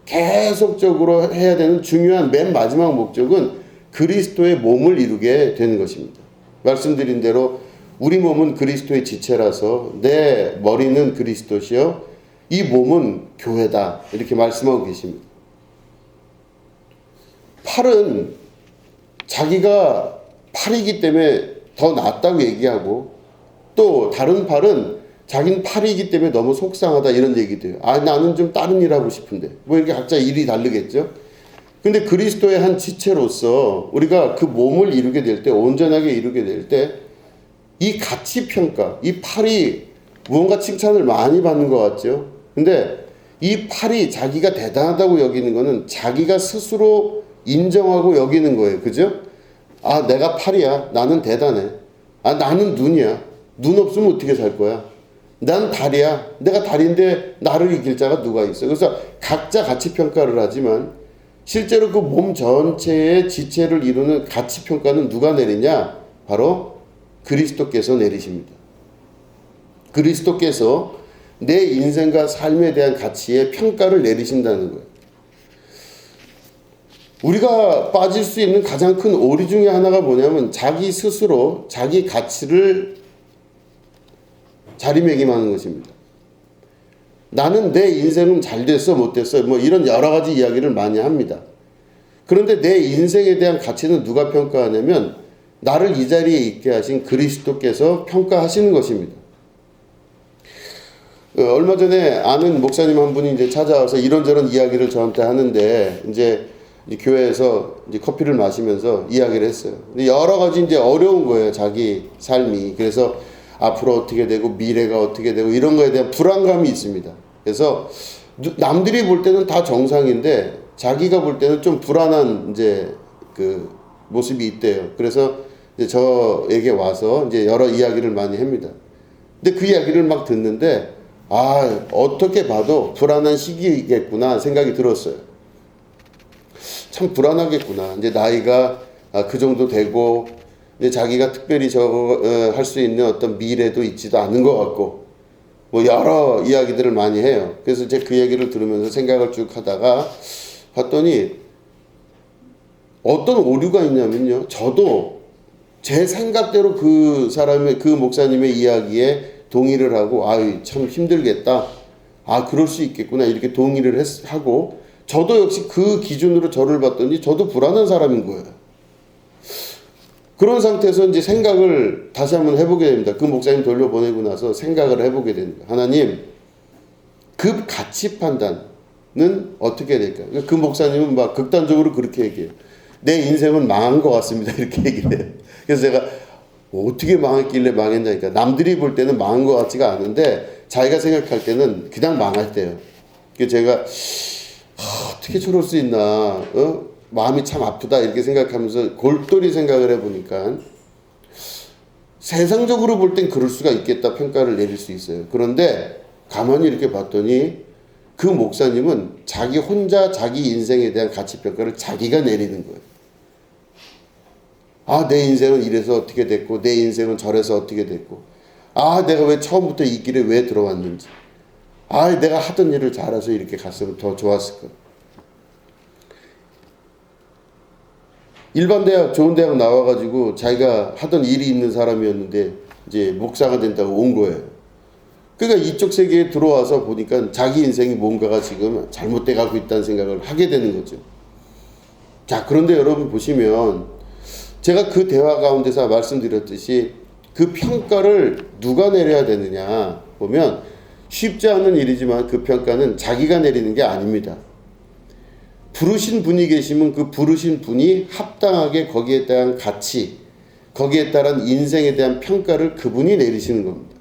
계속적으로 해야 되는 중요한 맨 마지막 목적은 그리스도의 몸을 이루게 되는 것입니다. 말씀드린 대로 우리 몸은 그리스도의 지체라서 내 머리는 그리스도시요 이 몸은 교회다 이렇게 말씀하고 계십니다. 팔은 자기가 팔이기 때문에 더 낫다고 얘기하고 또 다른 팔은 자기는 팔이기 때문에 너무 속상하다 이런 얘기도 해요. 나는 좀 다른 일 하고 싶은데 이렇게 각자 일이 다르겠죠. 근데 그리스도의 한 지체로서 우리가 그 몸을 이루게 될 때, 온전하게 이루게 될 때 이 가치평가, 이 팔이 무언가 칭찬을 많이 받는 것 같죠. 근데 이 팔이 자기가 대단하다고 여기는 거는 자기가 스스로 인정하고 여기는 거예요. 그죠? 내가 팔이야. 나는 대단해. 나는 눈이야. 눈 없으면 어떻게 살 거야? 난 다리야. 내가 다리인데 나를 이길 자가 누가 있어? 그래서 각자 가치평가를 하지만 실제로 그 몸 전체의 지체를 이루는 가치평가는 누가 내리냐? 바로 그리스도께서 내리십니다. 그리스도께서 내 인생과 삶에 대한 가치의 평가를 내리신다는 거예요. 우리가 빠질 수 있는 가장 큰 오리 중에 하나가 뭐냐면 자기 스스로 자기 가치를 자리매김하는 것입니다. 나는 내 인생은 잘 됐어 못 됐어 뭐 이런 여러 가지 이야기를 많이 합니다. 그런데 내 인생에 대한 가치는 누가 평가하냐면 나를 이 자리에 있게 하신 그리스도께서 평가하시는 것입니다. 얼마 전에 아는 목사님 한 분이 이제 찾아와서 이런저런 이야기를 저한테 하는데 이제 교회에서 이제 커피를 마시면서 이야기를 했어요. 근데 여러 가지 이제 어려운 거예요, 자기 삶이. 그래서 앞으로 어떻게 되고 미래가 어떻게 되고 이런 거에 대한 불안감이 있습니다. 그래서 남들이 볼 때는 다 정상인데 자기가 볼 때는 좀 불안한 이제 그 모습이 있대요. 그래서 이제 저에게 와서 이제 여러 이야기를 많이 합니다. 근데 그 이야기를 막 듣는데 어떻게 봐도 불안한 시기겠구나 생각이 들었어요. 참 불안하겠구나. 이제 나이가 그 정도 되고 이제 자기가 특별히 할 수 있는 어떤 미래도 있지도 않은 것 같고 뭐 여러 이야기들을 많이 해요. 그래서 이제 그 얘기를 들으면서 생각을 쭉 하다가 봤더니 어떤 오류가 있냐면요. 저도 제 생각대로 그 사람의 그 목사님의 이야기에 동의를 하고 참 힘들겠다. 그럴 수 있겠구나. 이렇게 동의를 하고 저도 역시 그 기준으로 저를 봤더니 저도 불안한 사람인 거예요. 그런 상태에서 이제 생각을 다시 한번 해보게 됩니다. 그 목사님 돌려보내고 나서 생각을 해보게 됩니다. 하나님, 그 가치 판단은 어떻게 될까요? 그 목사님은 막 극단적으로 그렇게 얘기해요. 내 인생은 망한 것 같습니다. 이렇게 얘기를 해요. 그래서 제가 어떻게 망했길래 망했냐니까 남들이 볼 때는 망한 것 같지가 않은데 자기가 생각할 때는 그냥 망할 때요. 그래서 제가 어떻게 저럴 수 있나 마음이 참 아프다 이렇게 생각하면서 골똘히 생각을 해보니까 세상적으로 볼 땐 그럴 수가 있겠다 평가를 내릴 수 있어요. 그런데 가만히 이렇게 봤더니 그 목사님은 자기 혼자 자기 인생에 대한 가치평가를 자기가 내리는 거예요. 내 인생은 이래서 어떻게 됐고 내 인생은 저래서 어떻게 됐고 내가 왜 처음부터 이 길에 왜 들어왔는지 내가 하던 일을 잘해서 이렇게 갔으면 더 좋았을 거. 일반 대학 좋은 대학 나와가지고 자기가 하던 일이 있는 사람이었는데 이제 목사가 된다고 온 거예요. 그러니까 이쪽 세계에 들어와서 보니까 자기 인생이 뭔가가 지금 잘못돼 가고 있다는 생각을 하게 되는 거죠. 자, 그런데 여러분 보시면 제가 그 대화 가운데서 말씀드렸듯이 그 평가를 누가 내려야 되느냐 보면 쉽지 않은 일이지만 그 평가는 자기가 내리는 게 아닙니다. 부르신 분이 계시면 그 부르신 분이 합당하게 거기에 대한 가치, 거기에 따른 인생에 대한 평가를 그분이 내리시는 겁니다.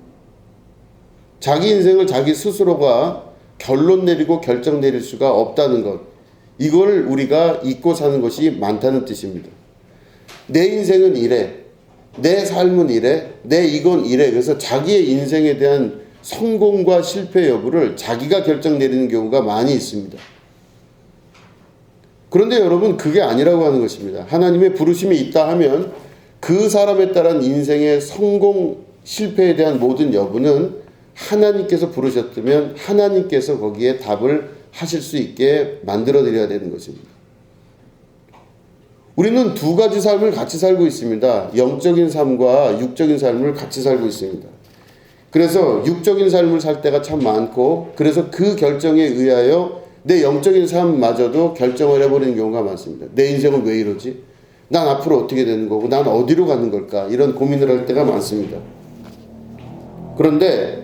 자기 인생을 자기 스스로가 결론 내리고 결정 내릴 수가 없다는 것, 이걸 우리가 잊고 사는 것이 많다는 뜻입니다. 내 인생은 이래, 내 삶은 이래, 내 이건 이래. 그래서 자기의 인생에 대한 성공과 실패 여부를 자기가 결정 내리는 경우가 많이 있습니다. 그런데 여러분 그게 아니라고 하는 것입니다. 하나님의 부르심이 있다 하면 그 사람에 따른 인생의 성공, 실패에 대한 모든 여부는 하나님께서 부르셨다면 하나님께서 거기에 답을 하실 수 있게 만들어 드려야 되는 것입니다. 우리는 두 가지 삶을 같이 살고 있습니다. 영적인 삶과 육적인 삶을 같이 살고 있습니다. 그래서 육적인 삶을 살 때가 참 많고 그래서 그 결정에 의하여 내 영적인 삶마저도 결정을 해버리는 경우가 많습니다. 내 인생은 왜 이러지? 난 앞으로 어떻게 되는 거고 난 어디로 가는 걸까? 이런 고민을 할 때가 많습니다. 그런데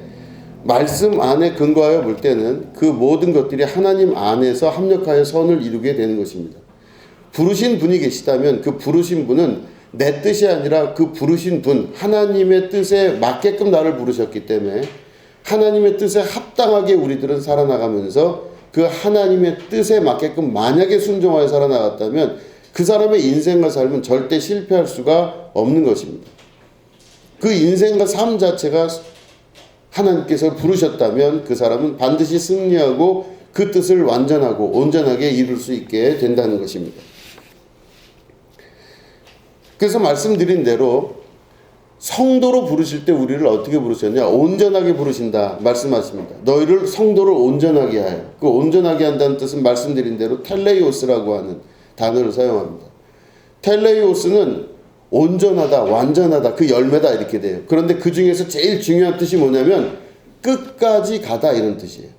말씀 안에 근거하여 볼 때는 그 모든 것들이 하나님 안에서 합력하여 선을 이루게 되는 것입니다. 부르신 분이 계시다면 그 부르신 분은 내 뜻이 아니라 그 부르신 분, 하나님의 뜻에 맞게끔 나를 부르셨기 때문에 하나님의 뜻에 합당하게 우리들은 살아나가면서 그 하나님의 뜻에 맞게끔 만약에 순종하여 살아나갔다면 그 사람의 인생과 삶은 절대 실패할 수가 없는 것입니다. 그 인생과 삶 자체가 하나님께서 부르셨다면 그 사람은 반드시 승리하고 그 뜻을 완전하고 온전하게 이룰 수 있게 된다는 것입니다. 그래서 말씀드린 대로 성도로 부르실 때 우리를 어떻게 부르셨냐? 온전하게 부르신다 말씀하십니다. 너희를 성도를 온전하게 하여. 그 온전하게 한다는 뜻은 말씀드린 대로 텔레이오스라고 하는 단어를 사용합니다. 텔레이오스는 온전하다, 완전하다, 그 열매다 이렇게 돼요. 그런데 그 중에서 제일 중요한 뜻이 뭐냐면 끝까지 가다 이런 뜻이에요.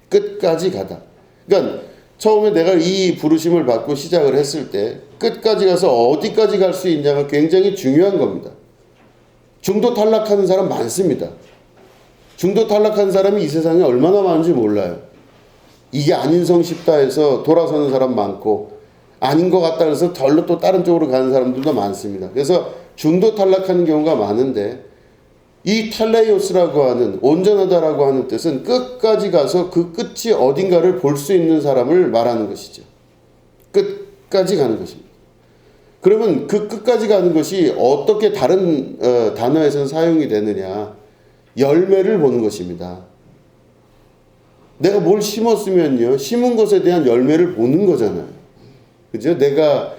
끝까지 가다. 그러니까 처음에 내가 이 부르심을 받고 시작을 했을 때 끝까지 가서 어디까지 갈 수 있냐가 굉장히 중요한 겁니다. 중도 탈락하는 사람 많습니다. 중도 탈락하는 사람이 이 세상에 얼마나 많은지 몰라요. 이게 아닌성 싶다 해서 돌아서는 사람 많고 아닌 것 같다 해서 덜로 또 다른 쪽으로 가는 사람들도 많습니다. 그래서 중도 탈락하는 경우가 많은데 이 텔레이오스라고 하는 온전하다라고 하는 뜻은 끝까지 가서 그 끝이 어딘가를 볼 수 있는 사람을 말하는 것이죠. 끝까지 가는 것입니다. 그러면 그 끝까지 가는 것이 어떻게 다른 단어에서는 사용이 되느냐? 열매를 보는 것입니다. 내가 뭘 심었으면요, 심은 것에 대한 열매를 보는 거잖아요. 그죠? 내가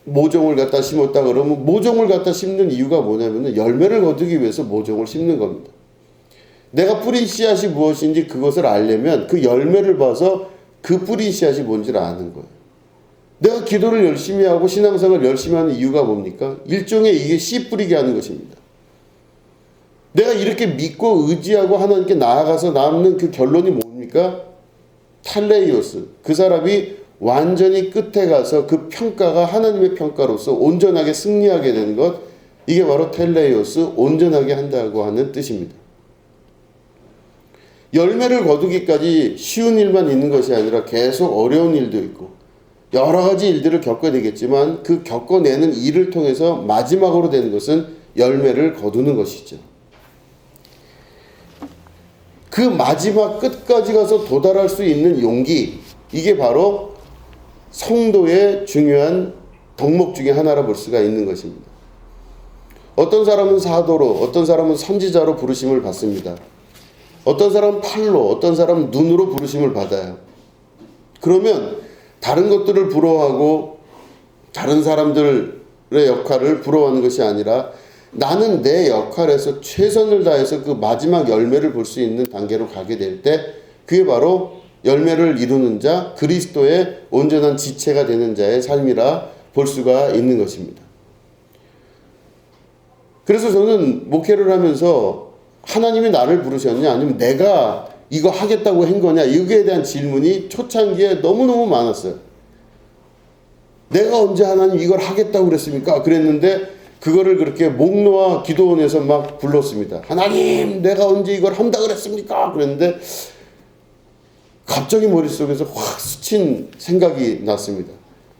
모종을 갖다 심었다 그러면 모종을 갖다 심는 이유가 뭐냐면 열매를 거두기 위해서 모종을 심는 겁니다. 내가 뿌린 씨앗이 무엇인지 그것을 알려면 그 열매를 봐서 그 뿌린 씨앗이 뭔지를 아는 거예요. 내가 기도를 열심히 하고 신앙생활을 열심히 하는 이유가 뭡니까? 일종의 이게 씨 뿌리게 하는 것입니다. 내가 이렇게 믿고 의지하고 하나님께 나아가서 남는 그 결론이 뭡니까? 탈레이오스. 그 사람이 완전히 끝에 가서 그 평가가 하나님의 평가로서 온전하게 승리하게 되는 것, 이게 바로 텔레이오스, 온전하게 한다고 하는 뜻입니다. 열매를 거두기까지 쉬운 일만 있는 것이 아니라 계속 어려운 일도 있고 여러 가지 일들을 겪어야 되겠지만 그 겪어내는 일을 통해서 마지막으로 되는 것은 열매를 거두는 것이죠. 그 마지막 끝까지 가서 도달할 수 있는 용기, 이게 바로 성도의 중요한 덕목 중에 하나라 볼 수가 있는 것입니다. 어떤 사람은 사도로, 어떤 사람은 선지자로 부르심을 받습니다. 어떤 사람은 팔로, 어떤 사람은 눈으로 부르심을 받아요. 그러면 다른 것들을 부러워하고 다른 사람들의 역할을 부러워하는 것이 아니라 나는 내 역할에서 최선을 다해서 그 마지막 열매를 볼 수 있는 단계로 가게 될 때 그게 바로 열매를 이루는 자, 그리스도의 온전한 지체가 되는 자의 삶이라 볼 수가 있는 것입니다. 그래서 저는 목회를 하면서 하나님이 나를 부르셨냐 아니면 내가 이거 하겠다고 한 거냐 이거에 대한 질문이 초창기에 너무너무 많았어요. 내가 언제 하나님 이걸 하겠다고 그랬습니까? 그랬는데 그거를 그렇게 목 놓아 기도원에서 막 불렀습니다. 하나님 내가 언제 이걸 한다 그랬습니까? 그랬는데 갑자기 머릿속에서 확 스친 생각이 났습니다.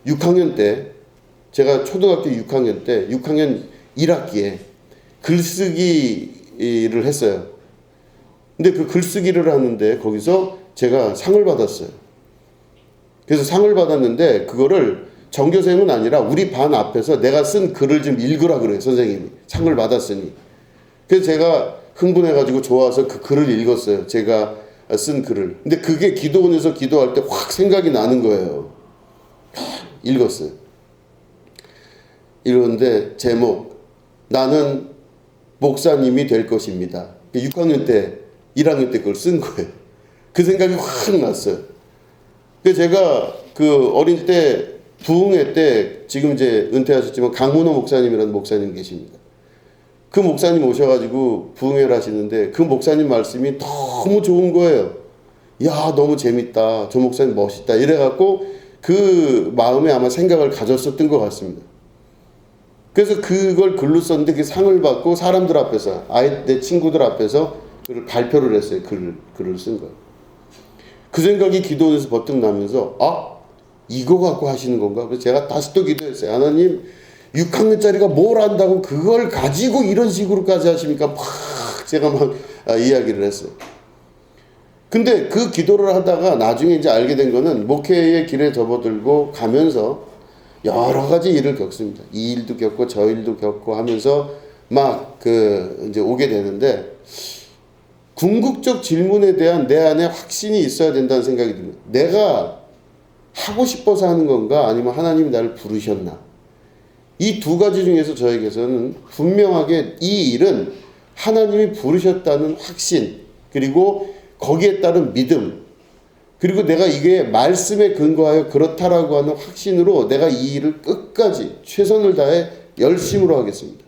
6학년 때 제가 초등학교 6학년 때 6학년 1학기에 글쓰기를 했어요. 근데 그 글쓰기를 하는데 거기서 제가 상을 받았어요. 그래서 상을 받았는데 그거를 전교생은 아니라 우리 반 앞에서 내가 쓴 글을 좀 읽으라 그래요. 선생님이 상을 받았으니. 그래서 제가 흥분해가지고 좋아서 그 글을 읽었어요. 제가 쓴 글을. 근데 그게 기도원에서 기도할 때 확 생각이 나는 거예요. 읽었어요. 읽었는데 제목 나는 목사님이 될 것입니다. 6학년 때 1학년 때 그걸 쓴 거예요. 그 생각이 확 났어요. 그래서 제가 그 어린 때 부흥회 때 지금 이제 은퇴하셨지만 강문호 목사님이라는 목사님 계십니다. 그 목사님 오셔가지고 부흥회를 하시는데 그 목사님 말씀이 너무 좋은 거예요. 야 너무 재밌다. 저 목사님 멋있다. 이래갖고 그 마음에 아마 생각을 가졌었던 것 같습니다. 그래서 그걸 글로 썼는데 그 상을 받고 사람들 앞에서 내 친구들 앞에서 그걸 발표를 했어요. 글을 쓴 거예요. 그 생각이 기도원에서 버뜩 나면서 이거 갖고 하시는 건가? 그래서 제가 다시 또 기도했어요. 하나님 6학년짜리가 뭘 안다고 그걸 가지고 이런 식으로까지 하십니까? 막 제가 막 이야기를 했어요. 근데 그 기도를 하다가 나중에 이제 알게 된 거는 목회의 길에 접어들고 가면서 여러 가지 일을 겪습니다. 이 일도 겪고 저 일도 겪고 하면서 막 이제 오게 되는데 궁극적 질문에 대한 내 안에 확신이 있어야 된다는 생각이 듭니다. 내가 하고 싶어서 하는 건가 아니면 하나님이 나를 부르셨나. 이 두 가지 중에서 저에게서는 분명하게 이 일은 하나님이 부르셨다는 확신, 그리고 거기에 따른 믿음, 그리고 내가 이게 말씀에 근거하여 그렇다라고 하는 확신으로 내가 이 일을 끝까지 최선을 다해 열심으로 하겠습니다.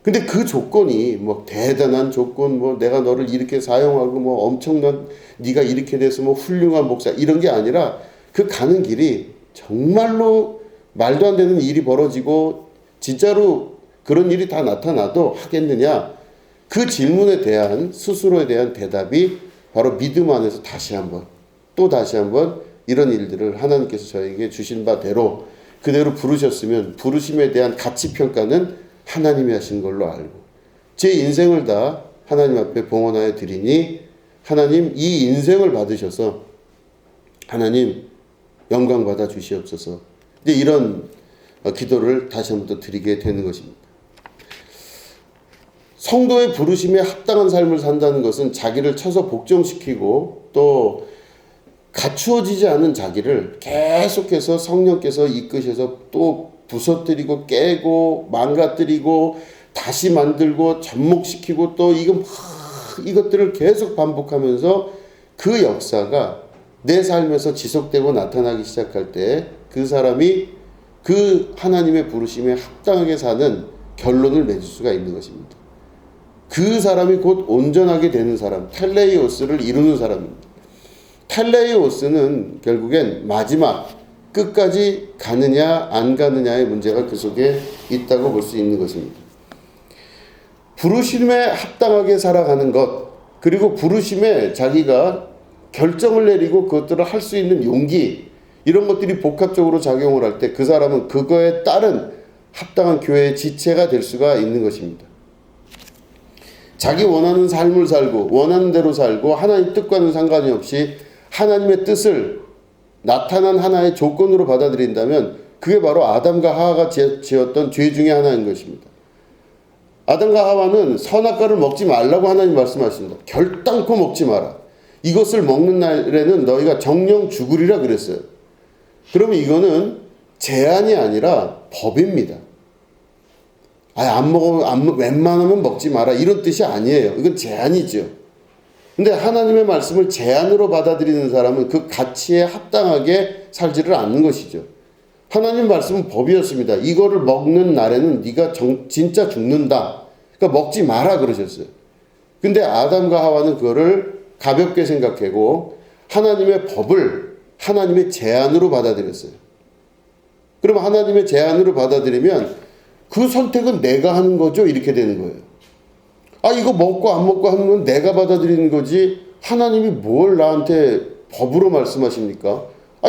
근데 그 조건이 뭐 대단한 조건, 뭐 내가 너를 이렇게 사용하고 뭐 엄청난 네가 이렇게 돼서 뭐 훌륭한 목사 이런 게 아니라 그 가는 길이 정말로 말도 안 되는 일이 벌어지고 진짜로 그런 일이 다 나타나도 하겠느냐. 그 질문에 대한 스스로에 대한 대답이 바로 믿음 안에서 다시 한번 이런 일들을 하나님께서 저에게 주신 바대로 그대로 부르셨으면 부르심에 대한 가치평가는 하나님이 하신 걸로 알고 제 인생을 다 하나님 앞에 봉헌하여 드리니 하나님 이 인생을 받으셔서 하나님 영광 받아 주시옵소서. 이제 이런 기도를 다시 한번 또 드리게 되는 것입니다. 성도의 부르심에 합당한 삶을 산다는 것은 자기를 쳐서 복종시키고 또 갖추어지지 않은 자기를 계속해서 성령께서 이끄셔서 또 부서뜨리고 깨고 망가뜨리고 다시 만들고 접목시키고 또 이것들을 계속 반복하면서 그 역사가 내 삶에서 지속되고 나타나기 시작할 때 그 사람이 그 하나님의 부르심에 합당하게 사는 결론을 맺을 수가 있는 것입니다. 그 사람이 곧 온전하게 되는 사람, 텔레이오스를 이루는 사람입니다. 텔레이오스는 결국엔 마지막 끝까지 가느냐 안 가느냐의 문제가 그 속에 있다고 볼 수 있는 것입니다. 부르심에 합당하게 살아가는 것, 그리고 부르심에 자기가 결정을 내리고 그것들을 할 수 있는 용기, 이런 것들이 복합적으로 작용을 할 때 그 사람은 그거에 따른 합당한 교회의 지체가 될 수가 있는 것입니다. 자기 원하는 삶을 살고 원하는 대로 살고 하나님 뜻과는 상관이 없이 하나님의 뜻을 나타난 하나의 조건으로 받아들인다면 그게 바로 아담과 하와가 지었던 죄 중에 하나인 것입니다. 아담과 하와는 선악과를 먹지 말라고 하나님 말씀하십니다. 결단코 먹지 마라. 이것을 먹는 날에는 너희가 정령 죽으리라 그랬어요. 그러면 이거는 제한이 아니라 법입니다. 안 먹어, 웬만하면 먹지 마라. 이런 뜻이 아니에요. 이건 제한이죠. 근데 하나님의 말씀을 제한으로 받아들이는 사람은 그 가치에 합당하게 살지를 않는 것이죠. 하나님 말씀은 법이었습니다. 이거를 먹는 날에는 네가 진짜 죽는다. 그러니까 먹지 마라 그러셨어요. 근데 아담과 하와는 그거를 가볍게 생각하고 하나님의 법을 하나님의 제한으로 받아들였어요. 그럼 하나님의 제한으로 받아들이면 그 선택은 내가 하는 거죠. 이렇게 되는 거예요. 이거 먹고 안 먹고 하는 건 내가 받아들이는 거지 하나님이 뭘 나한테 법으로 말씀하십니까?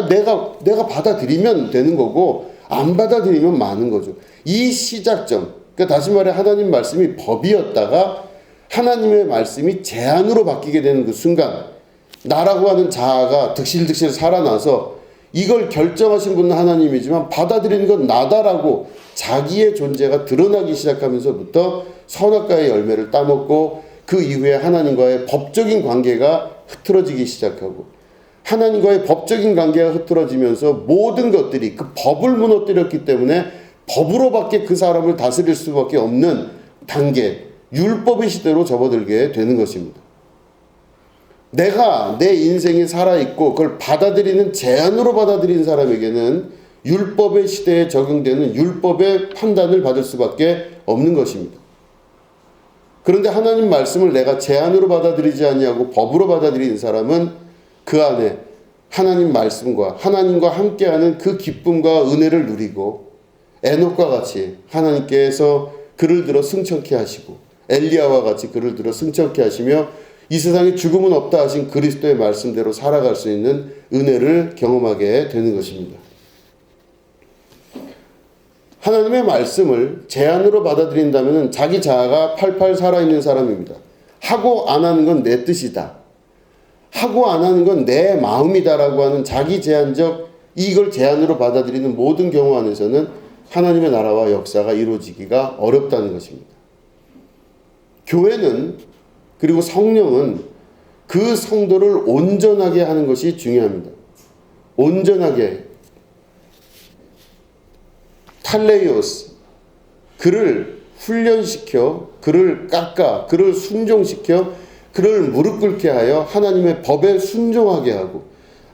내가 받아들이면 되는 거고 안 받아들이면 마는 거죠. 이 시작점, 그러니까 다시 말해 하나님 말씀이 법이었다가 하나님의 말씀이 제한으로 바뀌게 되는 그 순간 나라고 하는 자아가 득실득실 살아나서 이걸 결정하신 분은 하나님이지만 받아들이는 건 나다라고 자기의 존재가 드러나기 시작하면서부터 선악과의 열매를 따먹고 그 이후에 하나님과의 법적인 관계가 흐트러지기 시작하고 하나님과의 법적인 관계가 흐트러지면서 모든 것들이 그 법을 무너뜨렸기 때문에 법으로밖에 그 사람을 다스릴 수밖에 없는 단계, 율법의 시대로 접어들게 되는 것입니다. 내가 내 인생이 살아있고 그걸 받아들이는 제한으로 받아들이는 사람에게는 율법의 시대에 적용되는 율법의 판단을 받을 수밖에 없는 것입니다. 그런데 하나님 말씀을 내가 제한으로 받아들이지 아니하고 법으로 받아들이는 사람은 그 안에 하나님 말씀과 하나님과 함께하는 그 기쁨과 은혜를 누리고 에녹과 같이 하나님께서 그를 들어 승천케 하시고 엘리야와 같이 그를 들어 승천케 하시며 이 세상에 죽음은 없다 하신 그리스도의 말씀대로 살아갈 수 있는 은혜를 경험하게 되는 것입니다. 하나님의 말씀을 제한으로 받아들인다면 자기 자아가 팔팔 살아있는 사람입니다. 하고 안 하는 건 내 뜻이다. 하고 안 하는 건 내 마음이다라고 하는 자기 제한적 이걸 제한으로 받아들이는 모든 경우 안에서는 하나님의 나라와 역사가 이루어지기가 어렵다는 것입니다. 교회는, 그리고 성령은 그 성도를 온전하게 하는 것이 중요합니다. 온전하게, 탈레이오스, 그를 훈련시켜, 그를 깎아, 그를 순종시켜, 그를 무릎 꿇게 하여 하나님의 법에 순종하게 하고,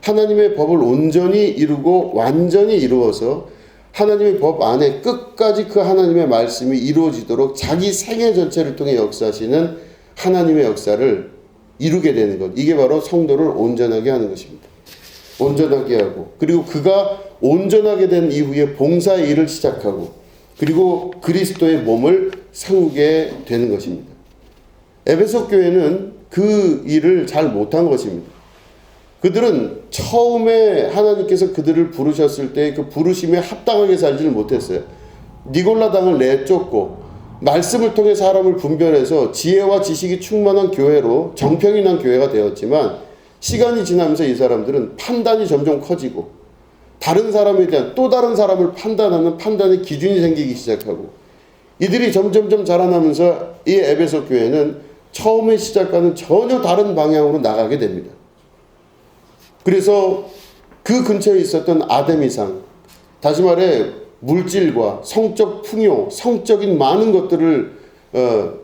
하나님의 법을 온전히 이루고 완전히 이루어서 하나님의 법 안에 끝까지 그 하나님의 말씀이 이루어지도록 자기 생애 전체를 통해 역사하시는 하나님의 역사를 이루게 되는 것. 이게 바로 성도를 온전하게 하는 것입니다. 온전하게 하고, 그리고 그가 온전하게 된 이후에 봉사의 일을 시작하고, 그리고 그리스도의 몸을 세우게 되는 것입니다. 에베소 교회는 그 일을 잘 못한 것입니다. 그들은 처음에 하나님께서 그들을 부르셨을 때 그 부르심에 합당하게 살지를 못했어요. 니골라당을 내쫓고 말씀을 통해 사람을 분별해서 지혜와 지식이 충만한 교회로 정평이 난 교회가 되었지만, 시간이 지나면서 이 사람들은 판단이 점점 커지고 다른 사람에 대한 또 다른 사람을 판단하는 판단의 기준이 생기기 시작하고, 이들이 점점점 자라나면서 이 에베소 교회는 처음에 시작과는 전혀 다른 방향으로 나가게 됩니다. 그래서 그 근처에 있었던 아데미상, 다시 말해 물질과 성적 풍요, 성적인 많은 것들을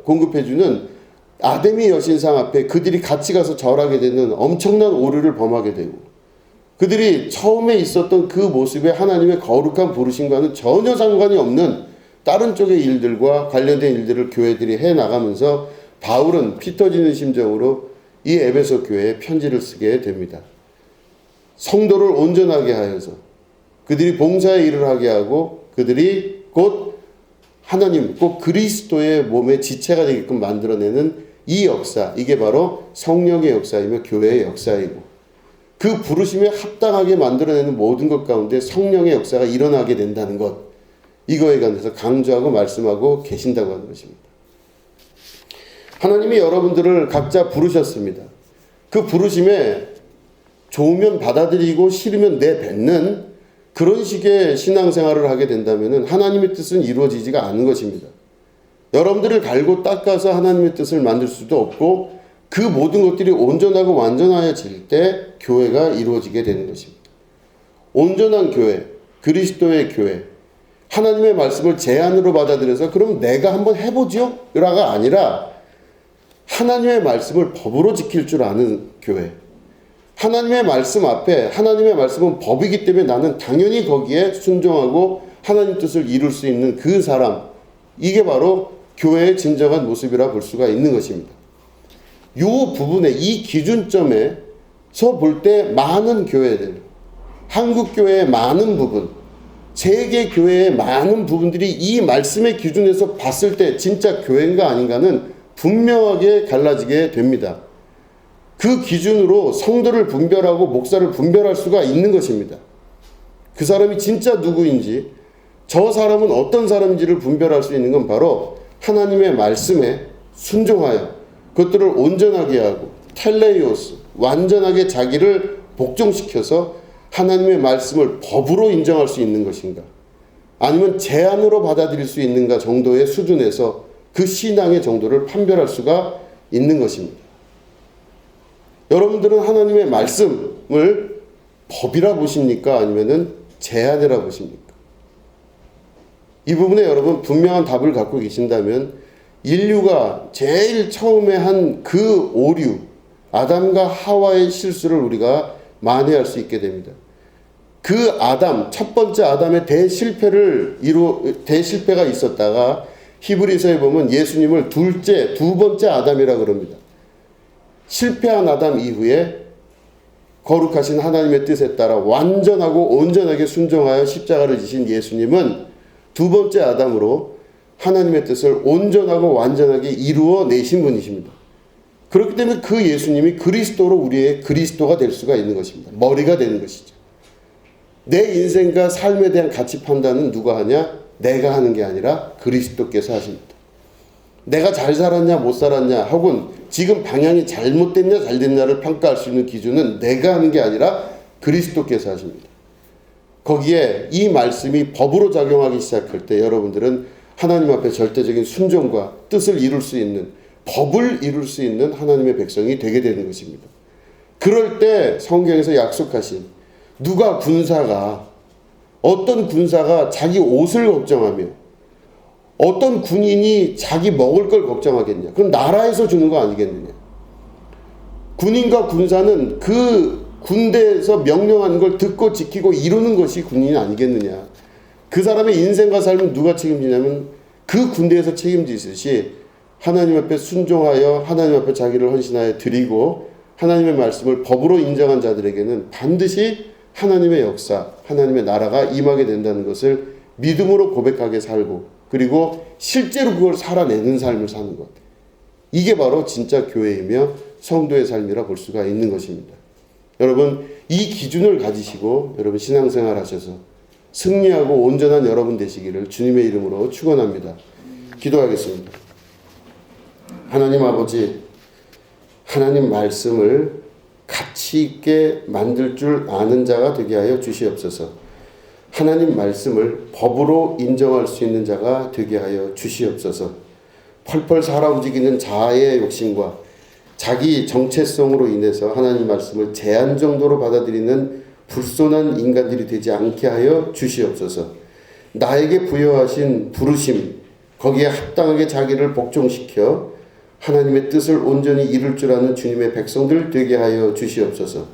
공급해주는 아데미 여신상 앞에 그들이 같이 가서 절하게 되는 엄청난 오류를 범하게 되고, 그들이 처음에 있었던 그 모습에 하나님의 거룩한 부르심과는 전혀 상관이 없는 다른 쪽의 일들과 관련된 일들을 교회들이 해나가면서 바울은 피 터지는 심정으로 이 에베소 교회에 편지를 쓰게 됩니다. 성도를 온전하게 하여서 그들이 봉사의 일을 하게 하고, 그들이 곧 하나님, 곧 그리스도의 몸의 지체가 되게끔 만들어내는 이 역사, 이게 바로 성령의 역사이며 교회의 역사이고, 그 부르심에 합당하게 만들어내는 모든 것 가운데 성령의 역사가 일어나게 된다는 것, 이거에 관해서 강조하고 말씀하고 계신다고 하는 것입니다. 하나님이 여러분들을 각자 부르셨습니다. 그 부르심에 좋으면 받아들이고 싫으면 내뱉는 그런 식의 신앙생활을 하게 된다면 하나님의 뜻은 이루어지지가 않은 것입니다. 여러분들을 갈고 닦아서 하나님의 뜻을 만들 수도 없고, 그 모든 것들이 온전하고 완전하여질 때 교회가 이루어지게 되는 것입니다. 온전한 교회, 그리스도의 교회, 하나님의 말씀을 제안으로 받아들여서 그럼 내가 한번 해보지요? 라가 아니라 하나님의 말씀을 법으로 지킬 줄 아는 교회. 하나님의 말씀 앞에, 하나님의 말씀은 법이기 때문에 나는 당연히 거기에 순종하고 하나님 뜻을 이룰 수 있는 그 사람, 이게 바로 교회의 진정한 모습이라 볼 수가 있는 것입니다. 이 부분에, 이 기준점에서 볼 때 많은 교회들, 한국 교회의 많은 부분, 세계 교회의 많은 부분들이 이 말씀의 기준에서 봤을 때 진짜 교회인가 아닌가는 분명하게 갈라지게 됩니다. 그 기준으로 성도를 분별하고 목사를 분별할 수가 있는 것입니다. 그 사람이 진짜 누구인지, 저 사람은 어떤 사람인지를 분별할 수 있는 건 바로 하나님의 말씀에 순종하여 그것들을 온전하게 하고 텔레이오스, 완전하게 자기를 복종시켜서 하나님의 말씀을 법으로 인정할 수 있는 것인가, 아니면 제안으로 받아들일 수 있는가 정도의 수준에서 그 신앙의 정도를 판별할 수가 있는 것입니다. 여러분들은 하나님의 말씀을 법이라 보십니까? 아니면은 제안이라 보십니까? 이 부분에 여러분 분명한 답을 갖고 계신다면, 인류가 제일 처음에 한 그 오류, 아담과 하와의 실수를 우리가 만회할 수 있게 됩니다. 그 아담, 첫 번째 아담의 대실패가 있었다가 히브리서에 보면 예수님을 두 번째 아담이라 그럽니다. 실패한 아담 이후에 거룩하신 하나님의 뜻에 따라 완전하고 온전하게 순종하여 십자가를 지신 예수님은 두 번째 아담으로 하나님의 뜻을 온전하고 완전하게 이루어 내신 분이십니다. 그렇기 때문에 그 예수님이 그리스도로 우리의 그리스도가 될 수가 있는 것입니다. 머리가 되는 것이죠. 내 인생과 삶에 대한 가치 판단은 누가 하냐? 내가 하는 게 아니라 그리스도께서 하십니다. 내가 잘 살았냐 못 살았냐, 혹은 지금 방향이 잘못됐냐 잘 됐냐를 평가할 수 있는 기준은 내가 하는 게 아니라 그리스도께서 하십니다. 거기에 이 말씀이 법으로 작용하기 시작할 때 여러분들은 하나님 앞에 절대적인 순종과 뜻을 이룰 수 있는 법을 이룰 수 있는 하나님의 백성이 되게 되는 것입니다. 그럴 때 성경에서 약속하신 어떤 군사가 자기 옷을 걱정하며 어떤 군인이 자기 먹을 걸 걱정하겠냐. 그건 나라에서 주는 거 아니겠느냐. 군인과 군사는 그 군대에서 명령하는 걸 듣고 지키고 이루는 것이 군인이 아니겠느냐. 그 사람의 인생과 삶은 누가 책임지냐면 그 군대에서 책임지듯이 하나님 앞에 순종하여 하나님 앞에 자기를 헌신하여 드리고 하나님의 말씀을 법으로 인정한 자들에게는 반드시 하나님의 역사, 하나님의 나라가 임하게 된다는 것을 믿음으로 고백하게 살고 그리고 실제로 그걸 살아내는 삶을 사는 것. 이게 바로 진짜 교회이며 성도의 삶이라 볼 수가 있는 것입니다. 여러분, 이 기준을 가지시고 여러분 신앙생활 하셔서 승리하고 온전한 여러분 되시기를 주님의 이름으로 축원합니다. 기도하겠습니다. 하나님 아버지, 하나님 말씀을 가치 있게 만들 줄 아는 자가 되게 하여 주시옵소서. 하나님 말씀을 법으로 인정할 수 있는 자가 되게 하여 주시옵소서. 펄펄 살아 움직이는 자아의 욕심과 자기 정체성으로 인해서 하나님 말씀을 제한 정도로 받아들이는 불손한 인간들이 되지 않게 하여 주시옵소서. 나에게 부여하신 부르심, 거기에 합당하게 자기를 복종시켜 하나님의 뜻을 온전히 이룰 줄 아는 주님의 백성들 되게 하여 주시옵소서.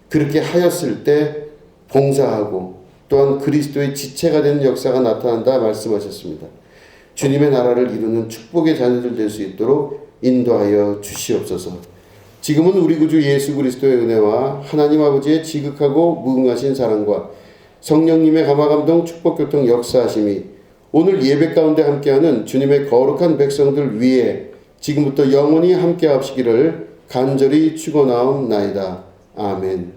그렇게 하였을 때 봉사하고 또한 그리스도의 지체가 되는 역사가 나타난다 말씀하셨습니다. 주님의 나라를 이루는 축복의 자녀들 될 수 있도록 인도하여 주시옵소서. 지금은 우리 구주 예수 그리스도의 은혜와 하나님 아버지의 지극하고 무궁하신 사랑과 성령님의 감화감동 축복교통 역사하심이 오늘 예배 가운데 함께하는 주님의 거룩한 백성들 위에 지금부터 영원히 함께 하시기를 간절히 축원하옵나이다. 아멘.